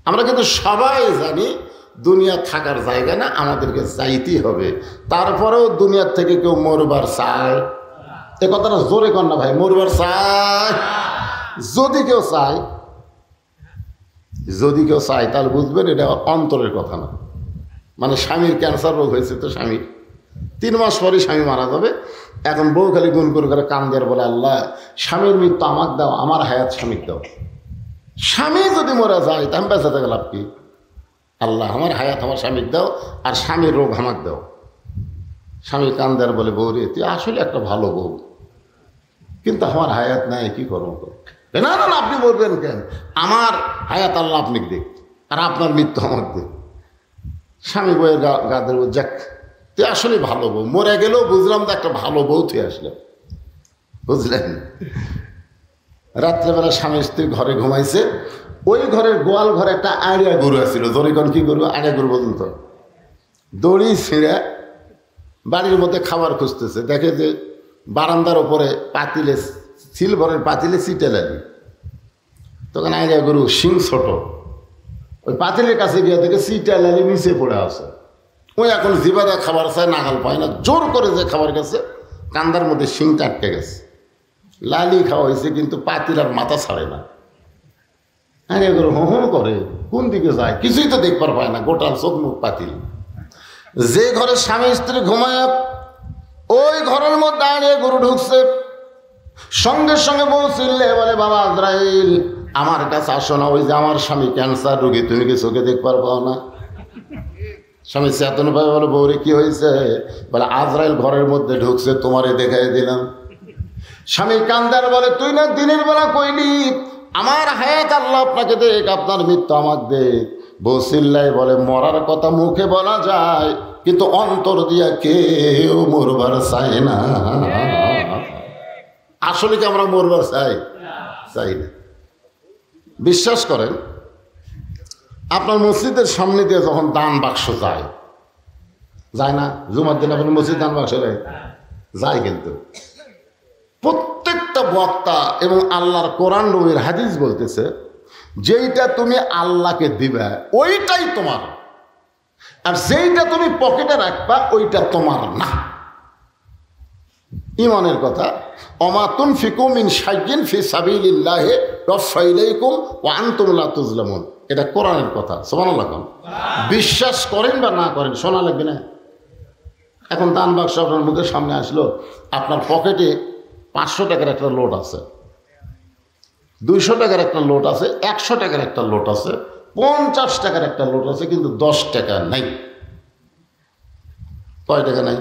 আমরা কিন্তু সবাই জানি দুনিয়া থাকার জায়গা না, আমাদেরকে যাইতেই হবে। তারপরেও দুনিয়ার থেকে কেউ মরবার চায়? এ কথাটা জোরে কর না ভাই, মরবার চায়? যদি কেউ চায়, তাহলে বুঝবেন এটা অন্তরের কথা না। মানে স্বামীর ক্যান্সার রোগ হয়েছে, তো স্বামীর 3 মাস পরে স্বামী মারা যাবে। এখন বউ খালি গুণ করে কান্দের বলে, আল্লাহ স্বামীর মৃত্যু আমাকে দাও, আমার হায়াত স্বামীকে দাও। স্বামী যদি মরে যায় তা আমি বেঁচে থাকা লাভ কি? আল্লাহ আমার হায়াত আমার স্বামীকে দাও, আর স্বামীর রোগ আমাকে দাও। স্বামী কান্দের বলে, বউ রে তুই আসলে একটা ভালো বউ, কিন্তু আমার হায়াত নাই, কি করবো? না না না, আপনি বলবেন কেন? আমার হায়াত আল্লাহ আপনি দেখ, আর আপনার মৃত্যু আমাকে দেখ। স্বামী বউয়ের গাদের যাক, তুই আসলে ভালো বউ, মরে গেলেও বুঝলাম তো একটা ভালো বউ তুই আসলে, বুঝলেন? রাত্রেবেলা স্বামী স্ত্রী ঘরে ঘুমাইছে, ওই ঘরের গোয়াল ঘরে একটা আড়িয়া গরু আসছিল। দড়িকন কি গরু? আড়িয়া গরু বলুন তো। দড়ি ছিঁড়ে বাড়ির মধ্যে খাবার খুঁজতেছে, দেখে যে বারান্দার ওপরে পাতিলে, সিলভারের পাতিলে সিটে লাগে। তখন আড়িয়া গরু শিং ছোট, ওই পাতিলের কাছে গিয়ে দেখে সিটে লাগে নিচে পড়ে আছে। ওই এখন জিবাদা খাবার চায়, নাগাল পায় না, জোর করে যে খাবার গেছে, কান্দার মধ্যে শিংটা আটকে গেছে। লালি খাওয়া হয়েছে, কিন্তু পাতিল আর মাথা ছাড়ে না। আরে এগুলো হো করে কোন দিকে যায়, কিছুই তো দেখবার পায় না, গোটাল চোখ মুখ পাতিল। যে ঘরে স্বামী স্ত্রী ঘুমায়, ওই ঘরের মধ্যে আড়িয়ে গরু ঢুকছে। সঙ্গে সঙ্গে বউ চিল্লে বলে, বাবা আজরাইল আমার কাছে আসো না, ওই যে আমার স্বামী ক্যান্সার রোগী, তুমি কি চোখে দেখবার পাও না? স্বামী চেতন পায়, বলে বউরে কি হয়েছে? বলে আজরাইল ঘরের মধ্যে ঢুকছে, তোমারে দেখাই দিলাম। স্বামী কান্দার বলে, তুই না দিনের বেলা কইলি আমার হায়াত আল্লাহ আপনাকে দেখ, আপনার মৃত্যু আমাকে দেখ। বউ চিল্লাই বলে, মরার কথা মুখে বলা যায়, কিন্তু অন্তর দিয়া কেউ মরবার চায় না। আসলে কি আমরা মরবার চাই? চাই না। বিশ্বাস করেন, আপনার মসজিদের সামনে দিয়ে যখন দান বাক্স যায় না, জুমার দিন আপনার মসজিদ দান বাক্স যায়, কিন্তু প্রত্যেকটা বক্তা এবং আল্লাহর কোরআন নবীর হাদিস বলতেছে, যেইটা তুমি আল্লাহকে দিবা ওইটাই তোমার, আর যেইটা তুমি পকেটে রাখবা ওইটা তোমার না। ইমানের কথা, ওমা তুনফিকু মিন শাইইন ফি সাবিলিল্লাহি ইউওয়াফা ইলাইকুম ওয়া আনতুম লা তুজলামুন। এটা কোরআনের কথা, সুবহানাল্লাহ। বিশ্বাস করেন বা না করেন, শোনা লাগবে না। এখন দান বাক্স আপনার মুখের সামনে আসলো, আপনার পকেটে 500 টাকার একটা লোট আছে, 200 টাকার একটা লোট আছে, 100 টাকার একটা লোট আছে, 50 টাকার একটা লোট আছে, কিন্তু 10 টাকা নাই। কয় টাকা নাই?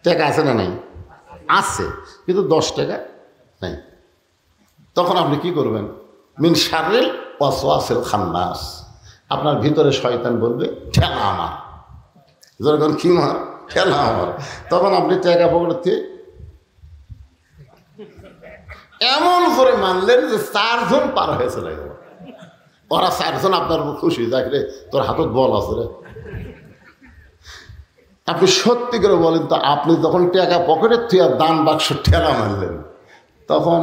টাকা আছে না নাই? আছে, কিন্তু 10 টাকা নাই। তখন আপনি কি করবেন? মিন শাররিল ওয়াসওয়াসিল খান্নাস, আপনার ভিতরে শয়তান বলবে ঠেলা আমার, যখন কি মার ঠেলা আমার। তখন আপনি টাকা পকেটে এমন করে মানলেন যে 4 জন পার হয়ে চলে গেল। ওরা 4 জন আপনার খুশি, দেখ রে তোর হাতত বল আছে রে। আপনি সত্যি করে বলেন তো, আপনি যখন টাকা পকেটের থেকে দান বাক্স ঠেলা মারলেন, তখন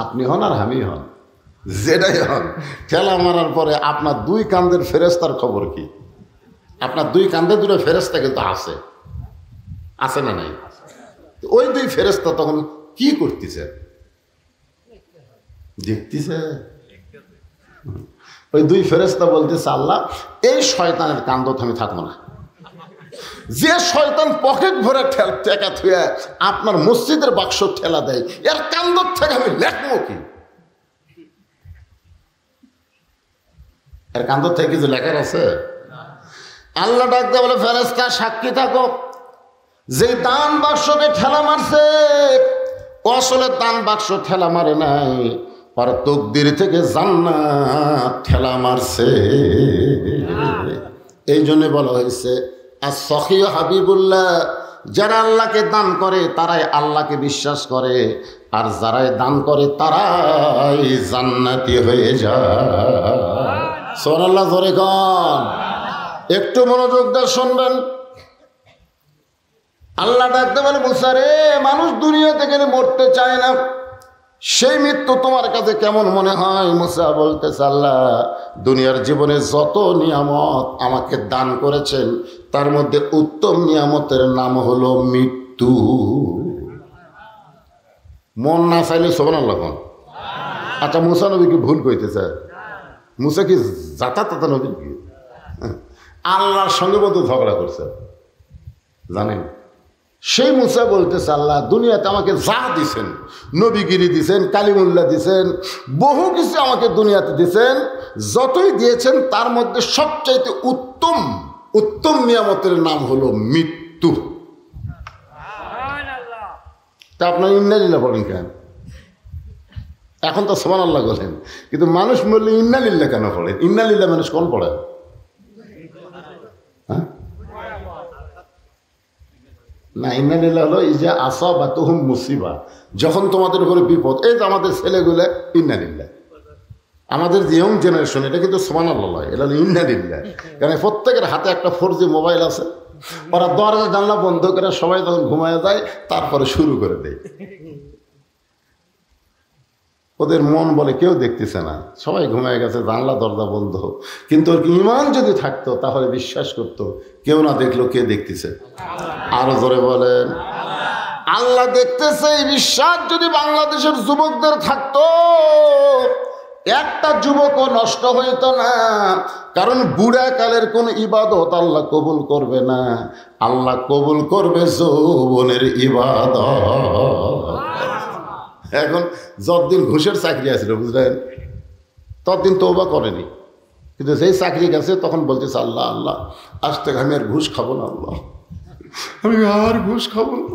আপনি হন আর আমি হন, যেটাই হন, ঠেলা মারার পরে আপনার 2 কাঁধের ফেরেস্তার খবর কি? আপনার 2 কাঁধে 2 ফেরেস্তা কিন্তু আছে না নাই? ওই 2 ফেরেস্তা তখন কি করতেছে? দেখতেছে। ওই 2 ফেরেস্তা বলতেছে, আল্লাহ এই শয়তানের কান্দত আমি থাকবো না। যে শয়তান পকেট ভরে টাকা থুয়ে আপনার মসজিদের বাক্স ঠেলা দেয়, এর কান্দত থেকে আমি লেখবো কি? এর কান্দত থেকে কিছু লেখার আছে? আল্লাহ ডাকতে বলে, ফেরেস্তা সাক্ষী থাকো, যে দান বাক্সকে ঠেলা মারছে ও আসলে দান বাক্স ঠেলা মারে নাই, আর তকদির থেকে জান্নাত ঠেলা মারছে। এই জন্য বলা হয়েছে as-সাখী হাবিবুল্লাহ, যারা আল্লাহকে দান করে তারাই আল্লাহকে বিশ্বাস করে, আর যারাই দান করে তারাই জান্নাতি হয়ে যায়। সুবহানাল্লাহ, জোরে কন। একটু মনোযোগ দিয়ে শুনবেন। আল্লাহ ডাকতে বলে, মুসা রে, মানুষ দুনিয়াতে গেলে মরতে চায় না, সেই মৃত্যু তোমার কাছে কেমন মনে হয়? মুসা বলতেছে, আল্লাহ দুনিয়ার জীবনে যত নিয়ামত আমাকে দান করেছেন তার মধ্যে উত্তম নিয়ামতের নাম হলো মৃত্যু। মন না চাইলে সুবহানাল্লাহ কোন। আচ্ছা মুসা নবী কি ভুল কইতেছে? মুসা কি জাতা তাতা নবী কি? আল্লাহর সঙ্গে বলতে ঝগড়া করছে জানেন। সেই মুসা বলতেছে, আল্লাহ দুনিয়াতে আমাকে যা দিছেন, নবীগিরি দিছেন, কালিমুল্লাহ দিছেন, বহু কিছু আমাকে দুনিয়াতে দিছেন, যতই দিয়েছেন তার মধ্যে সবচাইতে উত্তম উত্তম নিয়ামতের নাম হলো মৃত্যু। তা আপনার ইন্নালিল্লাহ পড়েন কেন? এখন তো সুবহানাল্লাহ বলেন, কিন্তু মানুষ বললে ইন্নালিল্লাহ কেন পড়েন? ইন্নালিল্লাহ মানুষ কোন পড়ে? হ্যাঁ না, ইন্নালিল্লাহ হলো ইজা আসাবাতুহুম মুসিবা, যখন তোমাদের উপরে বিপদ। এই যে আমাদের ছেলেগুলো ইন্নালিল্লাহ, আমাদের যে ইয়ং জেনারেশন, এটা কিন্তু সুবহানাল্লাহ, এটা হলো ইন্নালিল্লাহ। কারণ প্রত্যেকের হাতে একটা 4G মোবাইল আছে, ওরা দরজা জানলা বন্ধ করে সবাই যখন ঘুমায় যায় তারপরে শুরু করে দেয়। ওদের মন বলে কেউ দেখতেছে না, সবাই ঘুমায় গেছে, জানলা দরজা বন্ধ। কিন্তু ওর ইমান যদি থাকতো তাহলে বিশ্বাস করতো কেউ না দেখলো কে দেখতেছে। আরো জোরে বলেন, আল্লাহ দেখতেছে। এই বিশ্বাস যদি বাংলাদেশের যুবকদের থাকতো, একটা যুবকও নষ্ট হইত না। কারণ বুড়া কালের কোন ইবাদত আল্লাহ কবুল করবে না, আল্লাহ কবুল করবে যৌবনের ইবাদত। এখন যতদিন ঘুষের চাকরি আছিল বুঝলেন, ততদিন তওবা করেনি, কিন্তু যেই চাকরি গেছে তখন বলতেছে, আল্লাহ আল্লাহ আজ থেকে আমি আর ঘুষ খাবো না, আল্লাহ আমি আর ঘুষ খাবো না।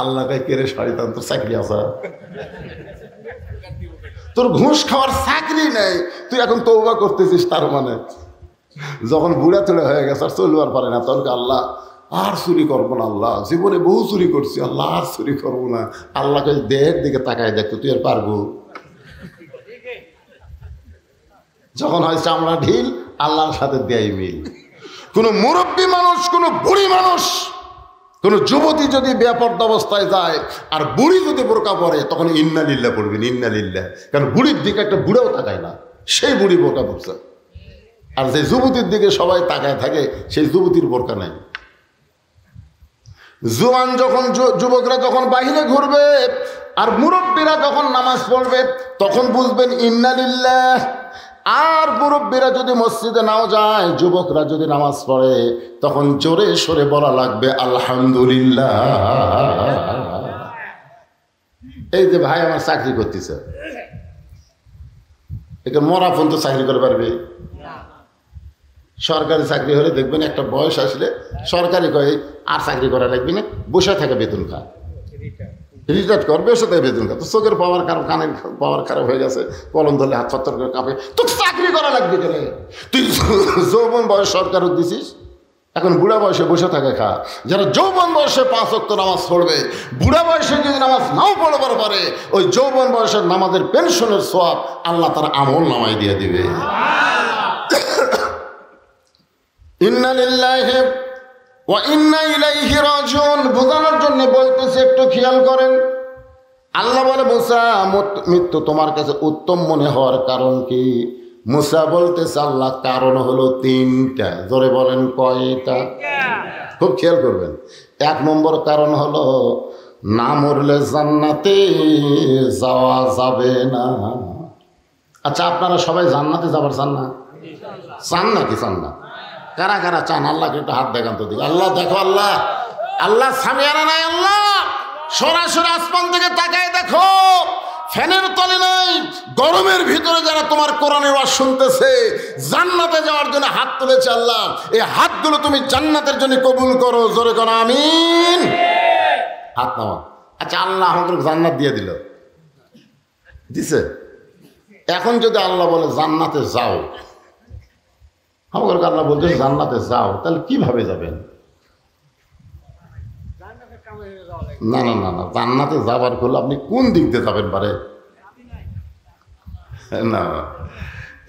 আল্লাহ কাই কেড়ে শয়তান, তোর চাকরি আসা, তোর ঘুষ খাওয়ার চাকরি নেই, তুই এখন তওবা করতেছিস। তার মানে যখন বুড়া তুলে হয়ে গেছে আর চলবার পারে না, তখন আল্লাহ আর চুরি করবো না, আল্লাহ জীবনে বহু চুরি করছি, আল্লাহ আর চুরি করবো না। আল্লাহকে দেহের দিকে তাকায় দেখতো, তুই আর পারবো? যখন হয় চামড়া ঢিল, আল্লাহর সাথে দেয় মিল। কোন মুরব্বী মানুষ, কোন বুড়ি মানুষ, কোন যুবতী যদি বেপরদা অবস্থায় যায় আর বুড়ি যদি বোরকা পরে, তখন ইন্নালিল্লাহ পড়বেন, ইন্নালিল্লাহ। কারণ বুড়ির দিকে একটা বুড়াও তাকায় না, সেই বুড়ি বোরকা পড়ছে। আর যে যুবতীর দিকে সবাই তাকায় থাকে, সেই যুবতীর বোরকা নাই। জোয়ান যখন যুবকরা যখন বাহিরে ঘুরবে আর মুরব্বীরা যখন নামাজ পড়বে, তখন বুঝবেন ইন্নালিল্লাহ। আর মুরব্বীরা যদি মসজিদে নাও যায়, যুবকরা যদি নামাজ পড়ে, তখন জোরে সরে বলা লাগবে আলহামদুলিল্লাহ। এই যে ভাই আমার চাকরি করতেছে, একে মরা ফোন তো চাকরি করে পারবে? সরকারি চাকরি হলে দেখবেন একটা বয়স আসলে সরকারি কয়ে আর চাকরি করা লাগবে না, বসে থাকে বেতন খা, রিটায়ার করবে, বসে থাকে বেতন খা। তো চোখের পাওয়ার খারাপ, কানের পাওয়ার খারাপ হয়ে গেছে, কলম ধরলে হাত ছত্তর করে কাঁপে, তো চাকরি করা লাগবে কেন? তুই যৌবন বয়স সরকারও দিছিস, এখন বুড়া বয়সে বসে থাকে খা। যারা যৌবন বয়সে 5 ওয়াক্ত নামাজ পড়বে, বুড়া বয়সে যদি নামাজ নাও পড়বার পারে, ওই যৌবন বয়সের নামাজের পেনশনের সওয়াব আল্লাহ তার আমল নামায় দিয়ে দিবে। ইন্না লিল্লাহি ওয়া ইন্না ইলাইহি রাজিউন বোঝানোর জন্য বলতেছে, একটু খেয়াল করেন। আল্লাহ বলে, মুসা মৃত্যু তোমার কাছে উত্তম মনে হওয়ার কারণ কি? মুসা বলতেছে, আল্লাহ কারণ হলো 3টা। জোরে বলেন কয়টা? খুব খেয়াল করবেন। 1 নম্বর কারণ হলো না মরলে জান্নাতে যাওয়া যাবে না। আচ্ছা আপনারা সবাই জান্নাতে যাবার চান না? চান নাকি চান না? কারা কারা চান? আল্লাহকে একটু হাত দেখান তো দিকে। আল্লাহ দেখো, আল্লাহ আল্লাহ সামিয়ানা নাই, আল্লাহ সরাসরি আসমান থেকে তাকায় দেখো, ফ্যানের তলে নাই, গরমের ভিতরে যারা তোমার কোরআনের ওয়াজ শুনতেছে, জান্নাতে যাওয়ার জন্য হাত তুলেছে, আল্লাহ এই হাতগুলো তুমি জান্নাতের জন্য কবুল করো। জোরে করো আমিন। হাত নামা। আচ্ছা আল্লাহ আমাদের জান্নাত দিয়ে দিল, দিছে। এখন যদি আল্লাহ বলে জান্নাতে যাও, আমাদের আল্লাহ বলছে জান্নাতে যাও, তাহলে কিভাবে যাবেন? না না না না, জান্নাতে যাবার করলে আপনি কোন দিক দিয়ে যাবেন পারে না,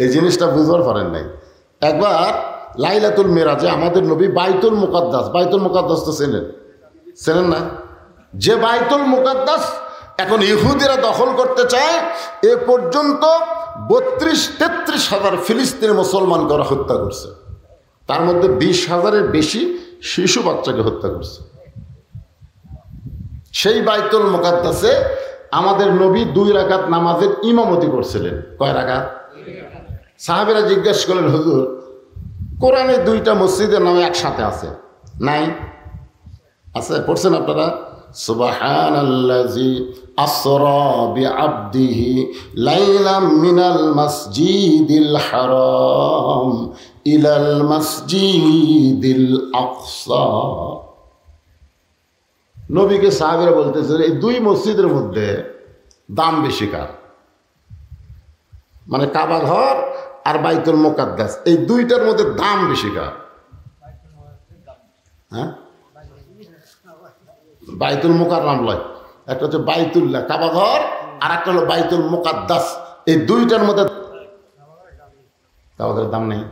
এই জিনিসটা বুঝবার পারেন নাই। একবার লাইলাতুল মেরাজে আমাদের নবী বাইতুল মুকাদ্দাস, বাইতুল মুকাদ্দাস তো চেনেন না? যে বাইতুল মুকাদ্দাস এখন ইহুদিরা দখল করতে চায়। এ পর্যন্ত 32-33 হাজার ফিলিস্তিনি মুসলমানকে ওরা হত্যা করছে, তার মধ্যে 20,000-এর বেশি শিশু বাচ্চাকে হত্যা করছে। সেই বাইতুল মুকাদ্দাসে আমাদের নবী 2 রাকাত নামাজের ইমামতি করছিলেন। কয় রাকাত? সাহাবীরা জিজ্ঞেস করলেন, হুজুর কোরআনে 2টা মসজিদের নামে একসাথে আছে? নাই। আছে, পড়ছেন আপনারা? সুবহানাল্লাযী আসরা বিআবদিহি লাইলাম মিনাল মাসজিদিল হারাম ইলাল মাসজিদিল আকসা। নবীকে সাহাবীরা বলতেছে এই 2 মসজিদের মধ্যে দাম বেশি কার? মানে কাবা ঘর আর বাইতুল মুকাদ্দাস, এই 2টার মধ্যে দাম বেশি কার? হ্যাঁ, বাইতুল মুকাররম লয়, একটা হচ্ছে বাইতুল্লাহ কাবা ঘর, আর একটা হলো বাইতুল মুকাদ্দাস। এই 2টার মধ্যে কাবা ঘরের দাম নেই।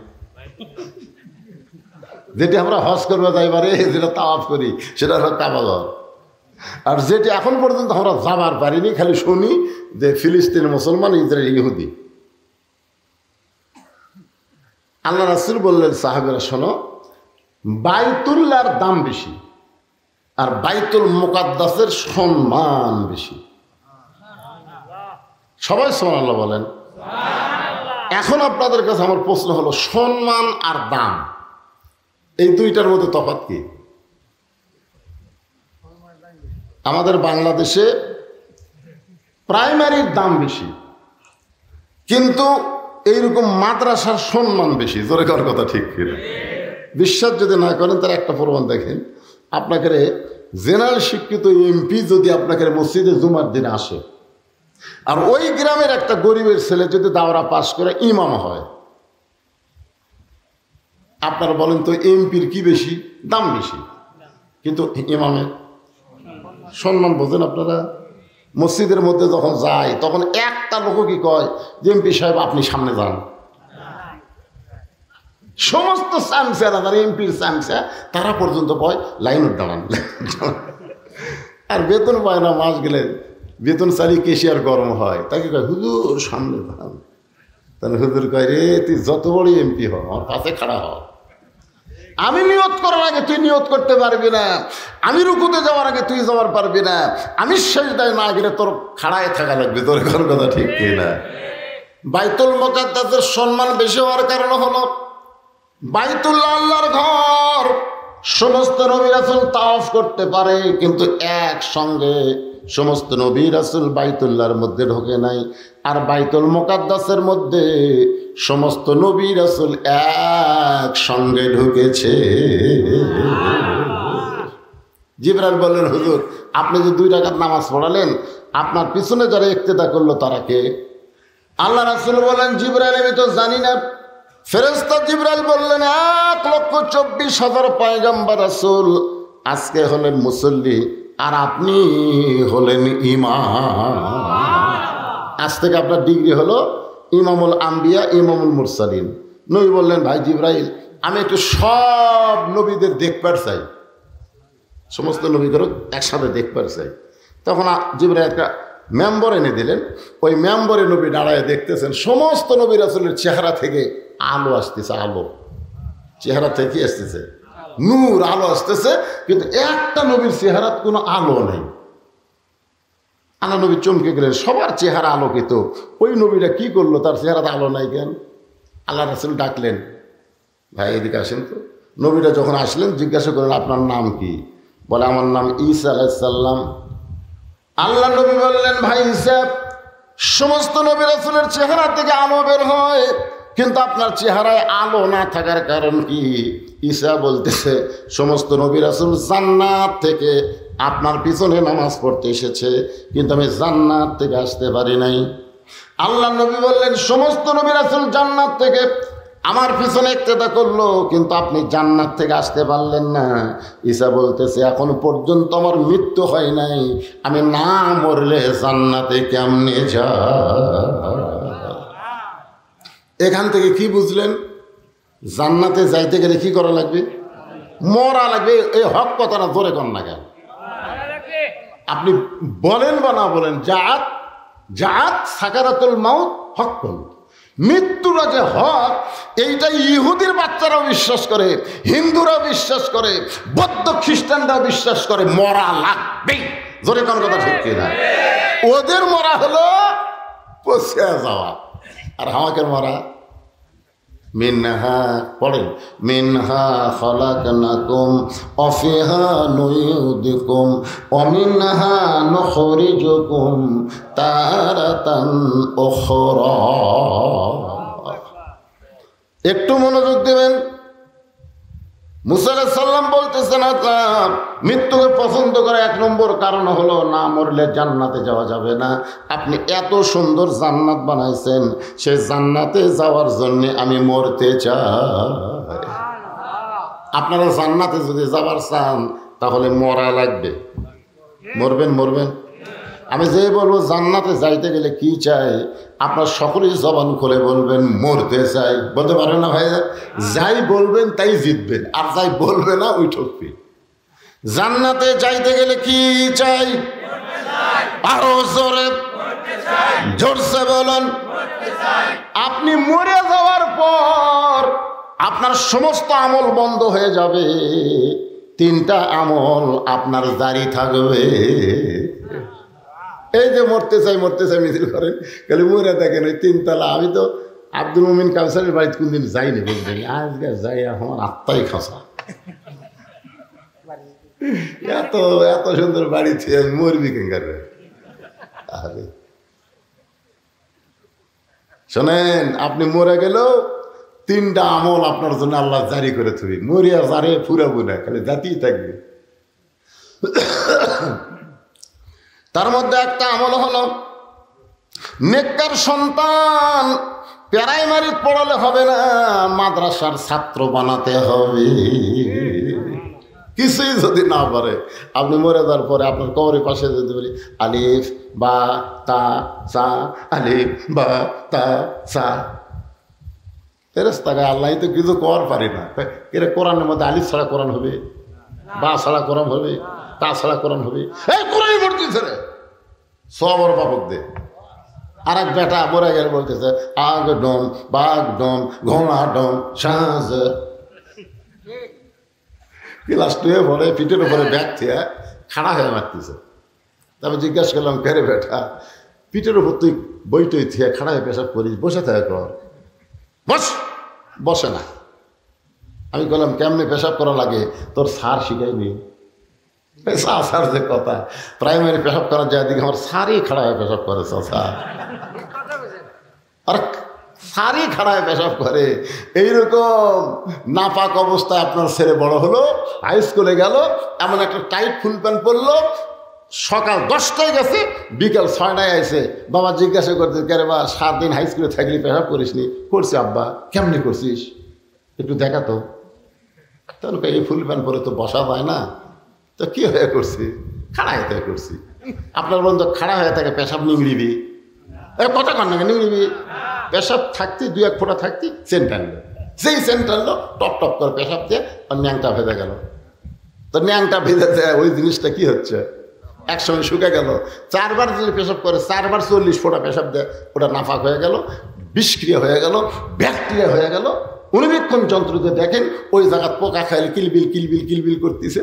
যেটি আমরা হজ করবো যাইবারে যেটা তাওয়াফ করি সেটা হলো কাবা ঘর। আর যেটি এখন পর্যন্ত আমরা যাবার পারিনি, খালি শুনি যে ফিলিস্তিন মুসলমান, ইসরায়েল ইহুদি। আল্লাহ রাসূল বললেন, সাহাবীরা শোনো, বাইতুল্লাহর দাম বেশি আর বাইতুল মুকাদ্দাসের সম্মান বেশি। সবাই সুবহানাল্লাহ বলেন। এখন আপনাদের কাছে আমার প্রশ্ন হলো, সম্মান আর দাম এই 2টার মধ্যে তফাৎ কি? আমাদের বাংলাদেশে প্রাইমারির দাম বেশি, কিন্তু এইরকম মাদ্রাসার সম্মান বেশি। জোরে করার কথা ঠিক কিনা? বিশ্বাস যদি না করেন তার একটা প্রমাণ দেখেন। আপনাকে জেনারেল শিক্ষিত এমপি যদি আপনাকে মসজিদে জুমার দিনে আসে, আর ওই গ্রামের একটা গরিবের ছেলে যদি দাওরা পাস করে ইমাম হয়, আপনারা বলেন তো এমপির কি বেশি? দাম বেশি, কিন্তু ইমামের সম্মান বোঝেন আপনারা? মসজিদের মধ্যে যখন যায় তখন একটা লোক কি কয় যে এমপি সাহেব আপনি সামনে যান। সমস্ত চামচারা যারা এমপির চামচা তারা পর্যন্ত কয় লাইনের দাঁড়ান। আর বেতন পায় না, মাস গেলে বেতন চালিয়ে কেশিয়ার গরম হয়, তাকে কয় হুজুর সামনে দাঁড়ান। তাহলে হুজুর কয়, রে তুই যত বড় এমপি হ, আমার পাশে খাড়া হ। আমি নিয়ত করার আগে তুই নিয়ত করতে পারবি না, আমি রুকুতে যাওয়ার আগে তুই যাওয়ার পারবি না, আমি সেজদায় না গেলে তোর খাড়ায় থাকা লাগবে। তোর কোন কথা ঠিক কি না? বাইতুল মুকাদ্দাসের সম্মান বেশি হওয়ার কারণ হলো বাইতুল্লাহ আল্লাহর ঘর। সমস্ত নবী রাসূল তাওয়াফ করতে পারে, কিন্তু একসঙ্গে সমস্ত নবী রাসূল বাইতুল্লাহর মধ্যে ঢোকে নাই। আর বাইতুল মুকাদ্দাসের মধ্যে সমস্ত নবী রাসূল একসঙ্গে ঢুকেছে। জিবরাইল বললেন, হুজুর আপনি যে 2 রাকাত নামাজ পড়ালেন, আপনার পিছনে যারা ইক্তেদা করলো তারা কে? আল্লাহ রাসূল বলেন, জিবরাইল আমি তো জানি না। ফেরেশতা জিবরাইল বললেন, 1,24,000 পয়গম্বর রাসূল আজকে হলেন মুসল্লি, আর আপনি হলেন ইমাম। আজ থেকে আপনার ডিগ্রি হলো ইমামুল আম্বিয়া, ইমামুল মুরসালিন। নবী বললেন, ভাই জিবরাইল আমি একটু সব নবীদের দেখবার চাই, সমস্ত নবীদেরও একসাথে দেখবার চাই। তখন জিবরাইল একটা মেম্বর এনে দিলেন। ওই মেম্বরে নবী দাঁড়ায় দেখতেছেন সমস্ত নবী রাসূলের চেহারা থেকে আলো আসতেছে। আলো চেহারা থেকে আসতেছে, নূর আলো আসতেছে, কিন্তু একটা নবীর চেহারাত কোনো আলো নেই। আল্লাহ নবী চমকে গেলেন, সবার চেহারা আলোকিত, ওই নবীটা কি করলো, তার চেহারাতে আলো নাই কেন? আল্লাহ রাসূল ডাকলেন, ভাই এদিকে আসেন তো। নবীরা যখন আসলেন জিজ্ঞাসা করলেন, আপনার নাম কি? বলে, আমার নাম ঈসা আলাইহিস সালাম। আল্লাহ নবী বললেন, ভাই ঈসা, সমস্ত নবী রাসূলের চেহারা থেকে আলো বের হয়, কিন্তু আপনার চেহারায় আলো না থাকার কারণ কি? ঈসা বলতেছে, সমস্ত নবী রাসূল জান্নাত থেকে আপনার পিছনে নামাজ পড়তে এসেছে, কিন্তু আমি জান্নাত থেকে আসতে পারি নাই। আল্লাহ নবী বললেন, সমস্ত নবী রাসূল জান্নাত থেকে আমার পিছনে ইক্তেদা করলো, কিন্তু আপনি জান্নাত থেকে আসতে পারলেন না। ঈসা বলতেছে, এখন পর্যন্ত আমার মৃত্যু হয় নাই, আমি না মরলে জান্নাতে কেমনে যা। এখান থেকে কি বুঝলেন? জান্নাতে যাইতে গেলে কি করা লাগবে? মরা লাগবে। এই হক কথাটা জোরে কর না কেন? আপনি বলেন বা না বলেন, জাত জাত সাকারাতুল মাউত হক্কুন, মৃত্যুরা যে হক, এইটা ইহুদির বাচ্চারাও বিশ্বাস করে, হিন্দুরাও বিশ্বাস করে, বৌদ্ধ খ্রিস্টানরাও বিশ্বাস করে, মরা লাগবেই। জোরে কোন কথা ঠিক কিনা? ওদের মরা হলো পচে যাওয়া, আর আমাকে মরা মিনহা, পড়েন, মিনহা খালাকনাকুম ওয়া ফিহা নুইয়িদুকুম ওয়া মিনহা নুখরিজুকুম তারাতান উখরা। একটু মনোযোগ দেবেন। মুসা আলাইহিস সালাম বলতেছেন, মৃত্যুকে পছন্দ করে এক নম্বর কারণ হলো না মরলে জান্নাতে যাওয়া যাবে না। আপনি এত সুন্দর জান্নাত বানাইছেন, সেই জান্নাতে যাওয়ার জন্য আমি মরতে চাই। আপনারা জান্নাতে যদি যাবার চান তাহলে মরা লাগবে। মরবেন মরবেন। আমি যে বলবো জান্নাতে যাইতে গেলে কি চাই, আপনার সকলেই জবান খুলে বলবেন মরতে চাই। বলতে পারেন না ভাই? যাই বলবেন তাই জিতবেন, আর যাই বলবে না ওই ঠকবে। জান্নাতে যাইতে গেলে কি চাই? আরো জোরে জোরসে বলুন। আপনি মরে যাওয়ার পর আপনার সমস্ত আমল বন্ধ হয়ে যাবে, তিনটা আমল আপনার জারি থাকবে। এই যে মরতে চাই মিছিল করেন, খালি মরে দেখেন ওই তিনতলা। আমি তো আব্দুল মুমিন কাউসারের বাড়িতে কোনদিন যাইনি, বলবেন আজকে যাই, আমার আত্মাই খাসা। এত এত সুন্দর বাড়ি ছিল, মরবি কেঙ্গার। আরে শোনেন, আপনি মরে গেলেও তিনটা আমল আপনার জন্য আল্লাহ জারি করে থবি। মরিয়া জারে ফুরাবো না, খালি জাতিই থাকবে। তার মধ্যে একটা আমল হলো নেককার সন্তান। প্রাইমারি পড়ালে হবে না, মাদ্রাসার ছাত্র বানাতে হবে। কিছুই যদি না পারে, আপনি মরে যাওয়ার পরে আপনার কবরের পাশে যদি বলি আলিফ বা তা সা, আলিফ বা তা সা, ফেরেশতা আল্লাহ তো কিছু কর পারি না। এরা কোরআনের মধ্যে আলিফ ছাড়া কোরআন হবে, বা ছাড়া কোরআন হবে, তা ছাড়া কোরআন হবে? এই কোরআনই পড়তেছে রে, সবর বাপক দে। আর এক বেটা মরে গেলে বলতেছে আগ ডম বাঘ ডম ঘোড়া ডম সাজ। ক্লাস 2 পড়ে, পিঠের উপরে ব্যাগ থেকে খাড়া হয়ে মারতেছে। তারপর জিজ্ঞাসা করলাম, কেরে বেটা, পিঠের উপর তুই বইটই থেকে খাড়া হয়ে পেশাব করিস, বসে থাকে কর। বস, বসে না। আমি বললাম কেমনে পেশাব করা লাগে, তোর স্যার শিখাইনি? স্যার যে কথা, প্রাইমারি পেশাব করার যায় দিকে আমার স্যারই খাড়া হয়ে পেশাব করে। আর স্যারই খাড়া হয়ে পেশাব করে। এইরকম নাপাক অবস্থায় আপনার ছেলে বড় হলো, হাই স্কুলে গেল, এমন একটা টাইট ফুল প্যান্ট পরলো, সকাল 10টায় গেছে, বিকাল 6টায় আইসে। বাবা জিজ্ঞাসা করতে, কেরে বা 7 দিন হাই স্কুলে থাকলি পেশাব করিস নি? করছি আব্বা। কেমনি করছিস একটু দেখা তো। তাহলে এই ফুল প্যান্ট পরে তো বসা যায় না, তো কি হয়ে করছি? খাড়া হয়ে থেকে করছি। আপনার বন্ধু খাড়া হয়ে থাকে পেশাব নিংড়িবি, কথা কন নাকি নিংড়িবি? পেশাব থাকতে 2-1 ফোঁটা থাকতে সেন্ট আনলো, সেই সেন্ট আনলো, টপ টপ করে পেশাব দিয়ে আর ন্যাংটা ভেজে গেল। তো ন্যাংটা ভেজে দেয়, ওই জিনিসটা কি হচ্ছে, একসঙ্গে শুকে গেল। 4 বার যদি পেশাব করে, 4 বার 40 ফোঁটা পেশাব দেয়, ওটা নাফাক হয়ে গেল, বিষক্রিয়া হয়ে গেল, ব্যাকটেরিয়া হয়ে গেল। অনুবীক্ষণ যন্ত্রতে দেখেন ওই জায়গায় পোকা খাইলে কিলবিল কিলবিল কিলবিল করতেছে।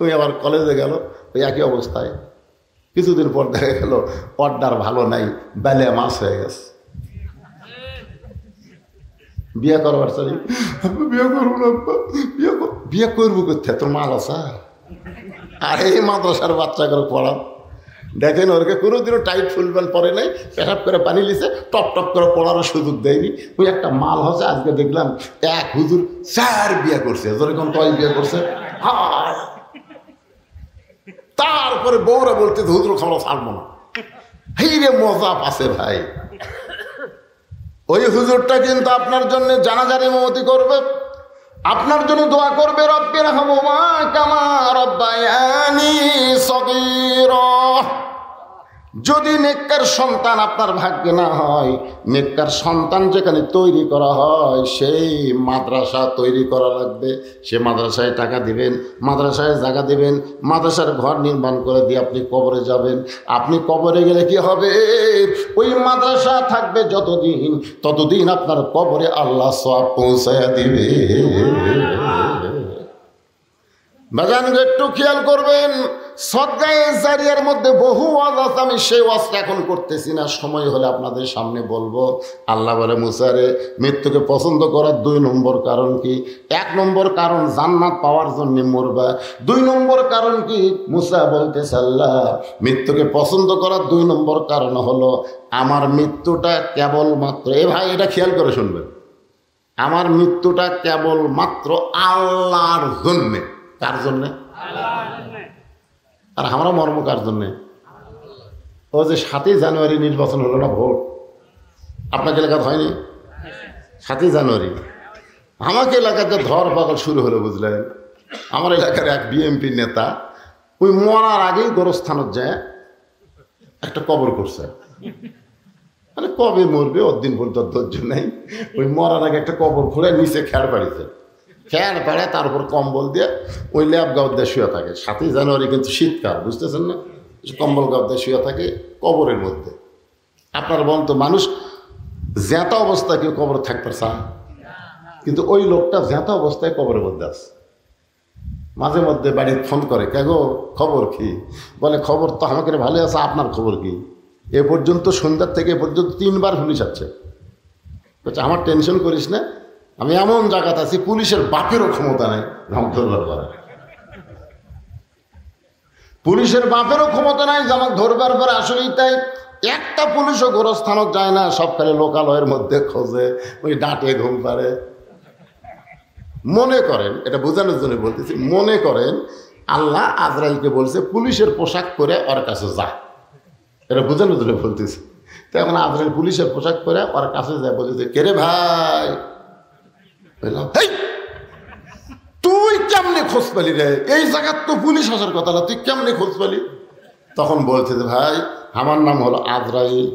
ওই আবার কলেজে গেল, ওই একই অবস্থায়। কিছুদিন পর দেখা গেল অর্ডার ভালো নাই, বেলে মাছ হয়ে গেছে। বিয়ে করবার চাই, বিয়ে করবো না, বিয়ে করবো করতে তোর মাল আছে। আর এই মাদ্রাসার বাচ্চাগুলো পড়ান, দেখেন ওরকে কোনোদিনও টাইট ফুল প্যান্ট পরে নাই, পেশাব করে পানি লিছে, টপ টপ করে পড়ারও সুযোগ দেয়নি। ওই একটা মাল হচ্ছে। আজকে দেখলাম এক হুজুর 4 বিয়ে করছে। যেরকম কয় বিয়ে করছে, তারপরে বউরা বলতে হুজুর খাওয়া ছাড়বো না। এই রে মজা আছে ভাই। ওই হুজুরটা কিন্তু আপনার জন্য জানাজার ইমামতি করবে, আপনার জন্য দোয়া করবে, রব্বির হামহুমা কামা রাব্বায়ানি সগীরা। যদি নেককার সন্তান আপনার ভাগ্যে না হয়, নেককার সন্তান যেখানে তৈরি করা হয় সেই মাদ্রাসা তৈরি করা লাগবে। সে মাদ্রাসায় টাকা দিবেন, মাদ্রাসায় জায়গা দিবেন, মাদ্রাসার ঘর নির্মাণ করে দিয়ে আপনি কবরে যাবেন। আপনি কবরে গেলে কি হবে? ওই মাদ্রাসা থাকবে যতদিন, ততদিন আপনার কবরে আল্লাহ সওয়াব পৌঁছায়া দিবে। বাজান একটু খেয়াল করবেন, সদকায়ে জারিয়ার মধ্যে বহু ওয়াজ আছে, আমি সেই ওয়াজটা এখন করতেছি না, সময় হলে আপনাদের সামনে বলবো। আল্লাহ বলে মুসারে, মৃত্যুকে পছন্দ করার 2 নম্বর কারণ কি? 1 নম্বর কারণ জান্নাত পাওয়ার জন্য মরবা। 2 নম্বর কারণ কি? মুসা বলতেছে আল্লাহ মৃত্যুকে পছন্দ করার 2 নম্বর কারণ হলো আমার মৃত্যুটা কেবলমাত্র, এ ভাই এটা খেয়াল করে শুনবেন, আমার মৃত্যুটা কেবলমাত্র আল্লাহর জন্যে। কার জন্যে? আর আমরা মর্ম কার জন্যে? ও যে 7ই জানুয়ারি নির্বাচন হলো না, ভোট আপনাকে এলাকাতে হয়নি? 7ই জানুয়ারি আমাকে এলাকাতে ধর পাগল শুরু হলো, বুঝলেন? আমার এলাকার এক বিএমপি নেতা ওই মরার আগেই গোরস্থানত যায় একটা কবর করছে। মানে কবে মরবে ওর দিন বলতে ধৈর্য নেই, ওই মরার আগে একটা কবর খুঁড়ে নিচে খেয়ার বাড়িতে, ফ্যান পাড়ে তার উপর কম্বল দিয়ে ওই ল্যাব গাও দিয়ে শুয়ে থাকে। 7ই জানুয়ারি কিন্তু শীতকাল, বুঝতেছেন না? কম্বল গাও দিয়ে শুয়ে থাকে কবরের মধ্যে। আপনার বলেন তো, মানুষ জ্যাঁতা অবস্থায় কেউ কবর থাকতে চায়? কিন্তু ওই লোকটা জ্যাঁতা অবস্থায় কবরের মধ্যে আছে। মাঝে মধ্যে বাড়ির ফোন করে, কেগো খবর কি? বলে খবর তো আমাকে ভালো আছে, আপনার খবর কি? এ পর্যন্ত সন্ধ্যার থেকে এ পর্যন্ত 3 বার পুলিশ আছে। বলছে আমার টেনশন করিস না, আমি এমন জায়গাতে আছি পুলিশের বাপেরও ক্ষমতা নাই ধরবার পরে। পুলিশের বাপেরও ক্ষমতা নাই যে আমাকে ধরবার পরে। আসলেই তাই, একটা পুলিশও গোরস্থানত যায় না, সব খালি লোকালয়ের মধ্যে খোঁজে, ওই ডাঁটে ঘুম পাড়ে। মনে করেন, এটা বোঝানোর জন্য বলতেছি, মনে করেন আল্লাহ আজরাইলকে বলছে পুলিশের পোশাক পরে ওর কাছে যা, এটা বোঝানোর জন্য বলতেছি। তো এখন আজরাইল পুলিশের পোশাক পরে ওর কাছে যায়, বলতেছে কে রে ভাই? তুই কেমনে খোঁজ পালি রে? এই জায়গার তো পুলিশ আসার কথা না, তুই কেমনে খোঁজ পালি? তখন বলছে যে ভাই আমার নাম হলো আজরাইল।